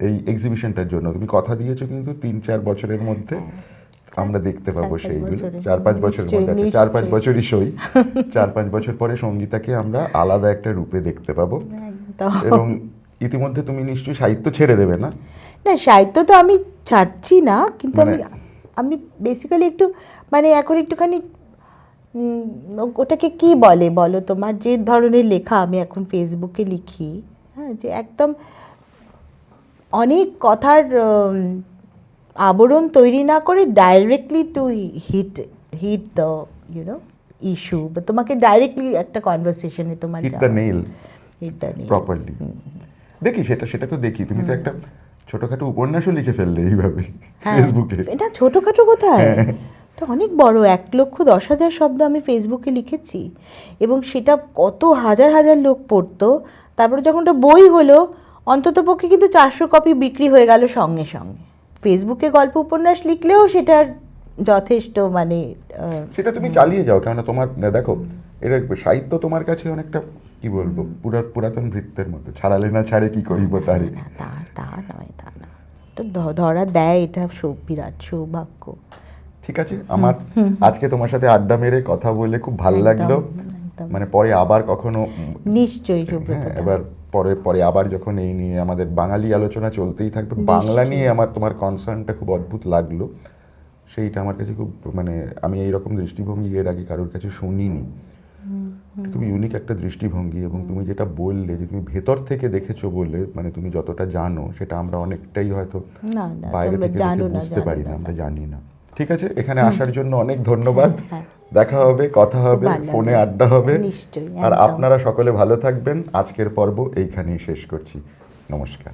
এই এক্সিবিশনটার জন্য। তুমি কথা দিয়েছো কিন্তু 3-4 বছরের মধ্যে আমরা দেখতে পাবো 4-5 সেইগুলো। বছরে। 4-5 বছরের মধ্যে, নিশ্চয়ই, 4-5 নিশ্চয়ই। বছরই সই। 4-5 বছর পরে সঙ্গীতাকে আমরা আলাদা একটা রূপে দেখতে পাবো। একদম। এবং ইতিমধ্যে তুমি নিশ্চয়ই সাহিত্য ছেড়ে দেবে না? না, সাহিত্য তো আমি ছাড়ছি না, কিন্তু মানে- আমি বেসিক্যালি একটু মানে এখন একটুখানি ওটাকে কি বলো, তোমার যে ধরনের লেখা আমি এখন ফেসবুকে লিখি, হ্যাঁ, যে একদম অনেক কথার আবরণ তৈরি না করে directly to hit the issue, বা তোমাকে ডাইরেক্টলি একটা কনভারসেশনে তোমার hit the nail hit the nail properly. দেখি, সেটা তো দেখি। তুমি তো একটা ছোটখাটো উপন্যাসও লিখে ফেললে এইভাবে ফেসবুকে। এটা ছোটোখাটো কোথায়, এটা অনেক বড়। 1,10,000 শব্দ আমি ফেসবুকে লিখেছি, এবং সেটা কত হাজার হাজার লোক পড়তো। তারপরে যখন ওটা বই হলো, অন্ততপক্ষে কিন্তু 400 কপি বিক্রি হয়ে গেল সঙ্গে সঙ্গে। ফেসবুকে গল্প উপন্যাস লিখলেও সেটার যথেষ্ট মানে সেটা তুমি চালিয়ে যাও, কেননা তোমার দেখো, এটা সাহিত্য তোমার কাছে অনেকটা কি বলবো, পুরাতন ভৃত্যের মতো, ছাড়ালে না ছাড়ে কি করিব তারে। তা নয়, তা না, তো ধরা দেয়, এটা বিরাট সৌভাগ্য। ঠিক আছে, আমার আজকে তোমার সাথে আড্ডা মেরে কথা বলে খুব ভালো একদম, লাগলো। একদম। মানে পরে আবার কখনো, নিশ্চয়ই হ্যাঁ, সুব্রত। এবার পরে আবার যখন এই নিয়ে আমাদের বাঙালি আলোচনা চলতেই থাকবে, বাংলা নিয়ে আমার তোমার কনসার্নটা খুব অদ্ভুত লাগলো। সেইটা আমার কাছে খুব মানে, আমি এইরকম দৃষ্টিভঙ্গি এর আগে কারোর কাছে শুনিনি। খুব ইউনিক একটা দৃষ্টিভঙ্গি। এবং তুমি যেটা বললে যে তুমি ভেতর থেকে দেখেছো বলে, মানে তুমি যতটা জানো সেটা আমরা অনেকটাই হয়তো না, বাইরে তোমরা থেকে জানো দেখে না, বুঝতে পারি না, জানো আমরা না। জানি না। ঠিক আছে, এখানে আসার জন্য অনেক ধন্যবাদ। হ্যাঁ। দেখা হবে, কথা হবে, ভালো ফোনে লাগলো। আড্ডা হবে। নিশ্চয়ই, আর একদম। আপনারা সকলে ভালো থাকবেন। আজকের পর্ব এইখানেই শেষ করছি। নমস্কার।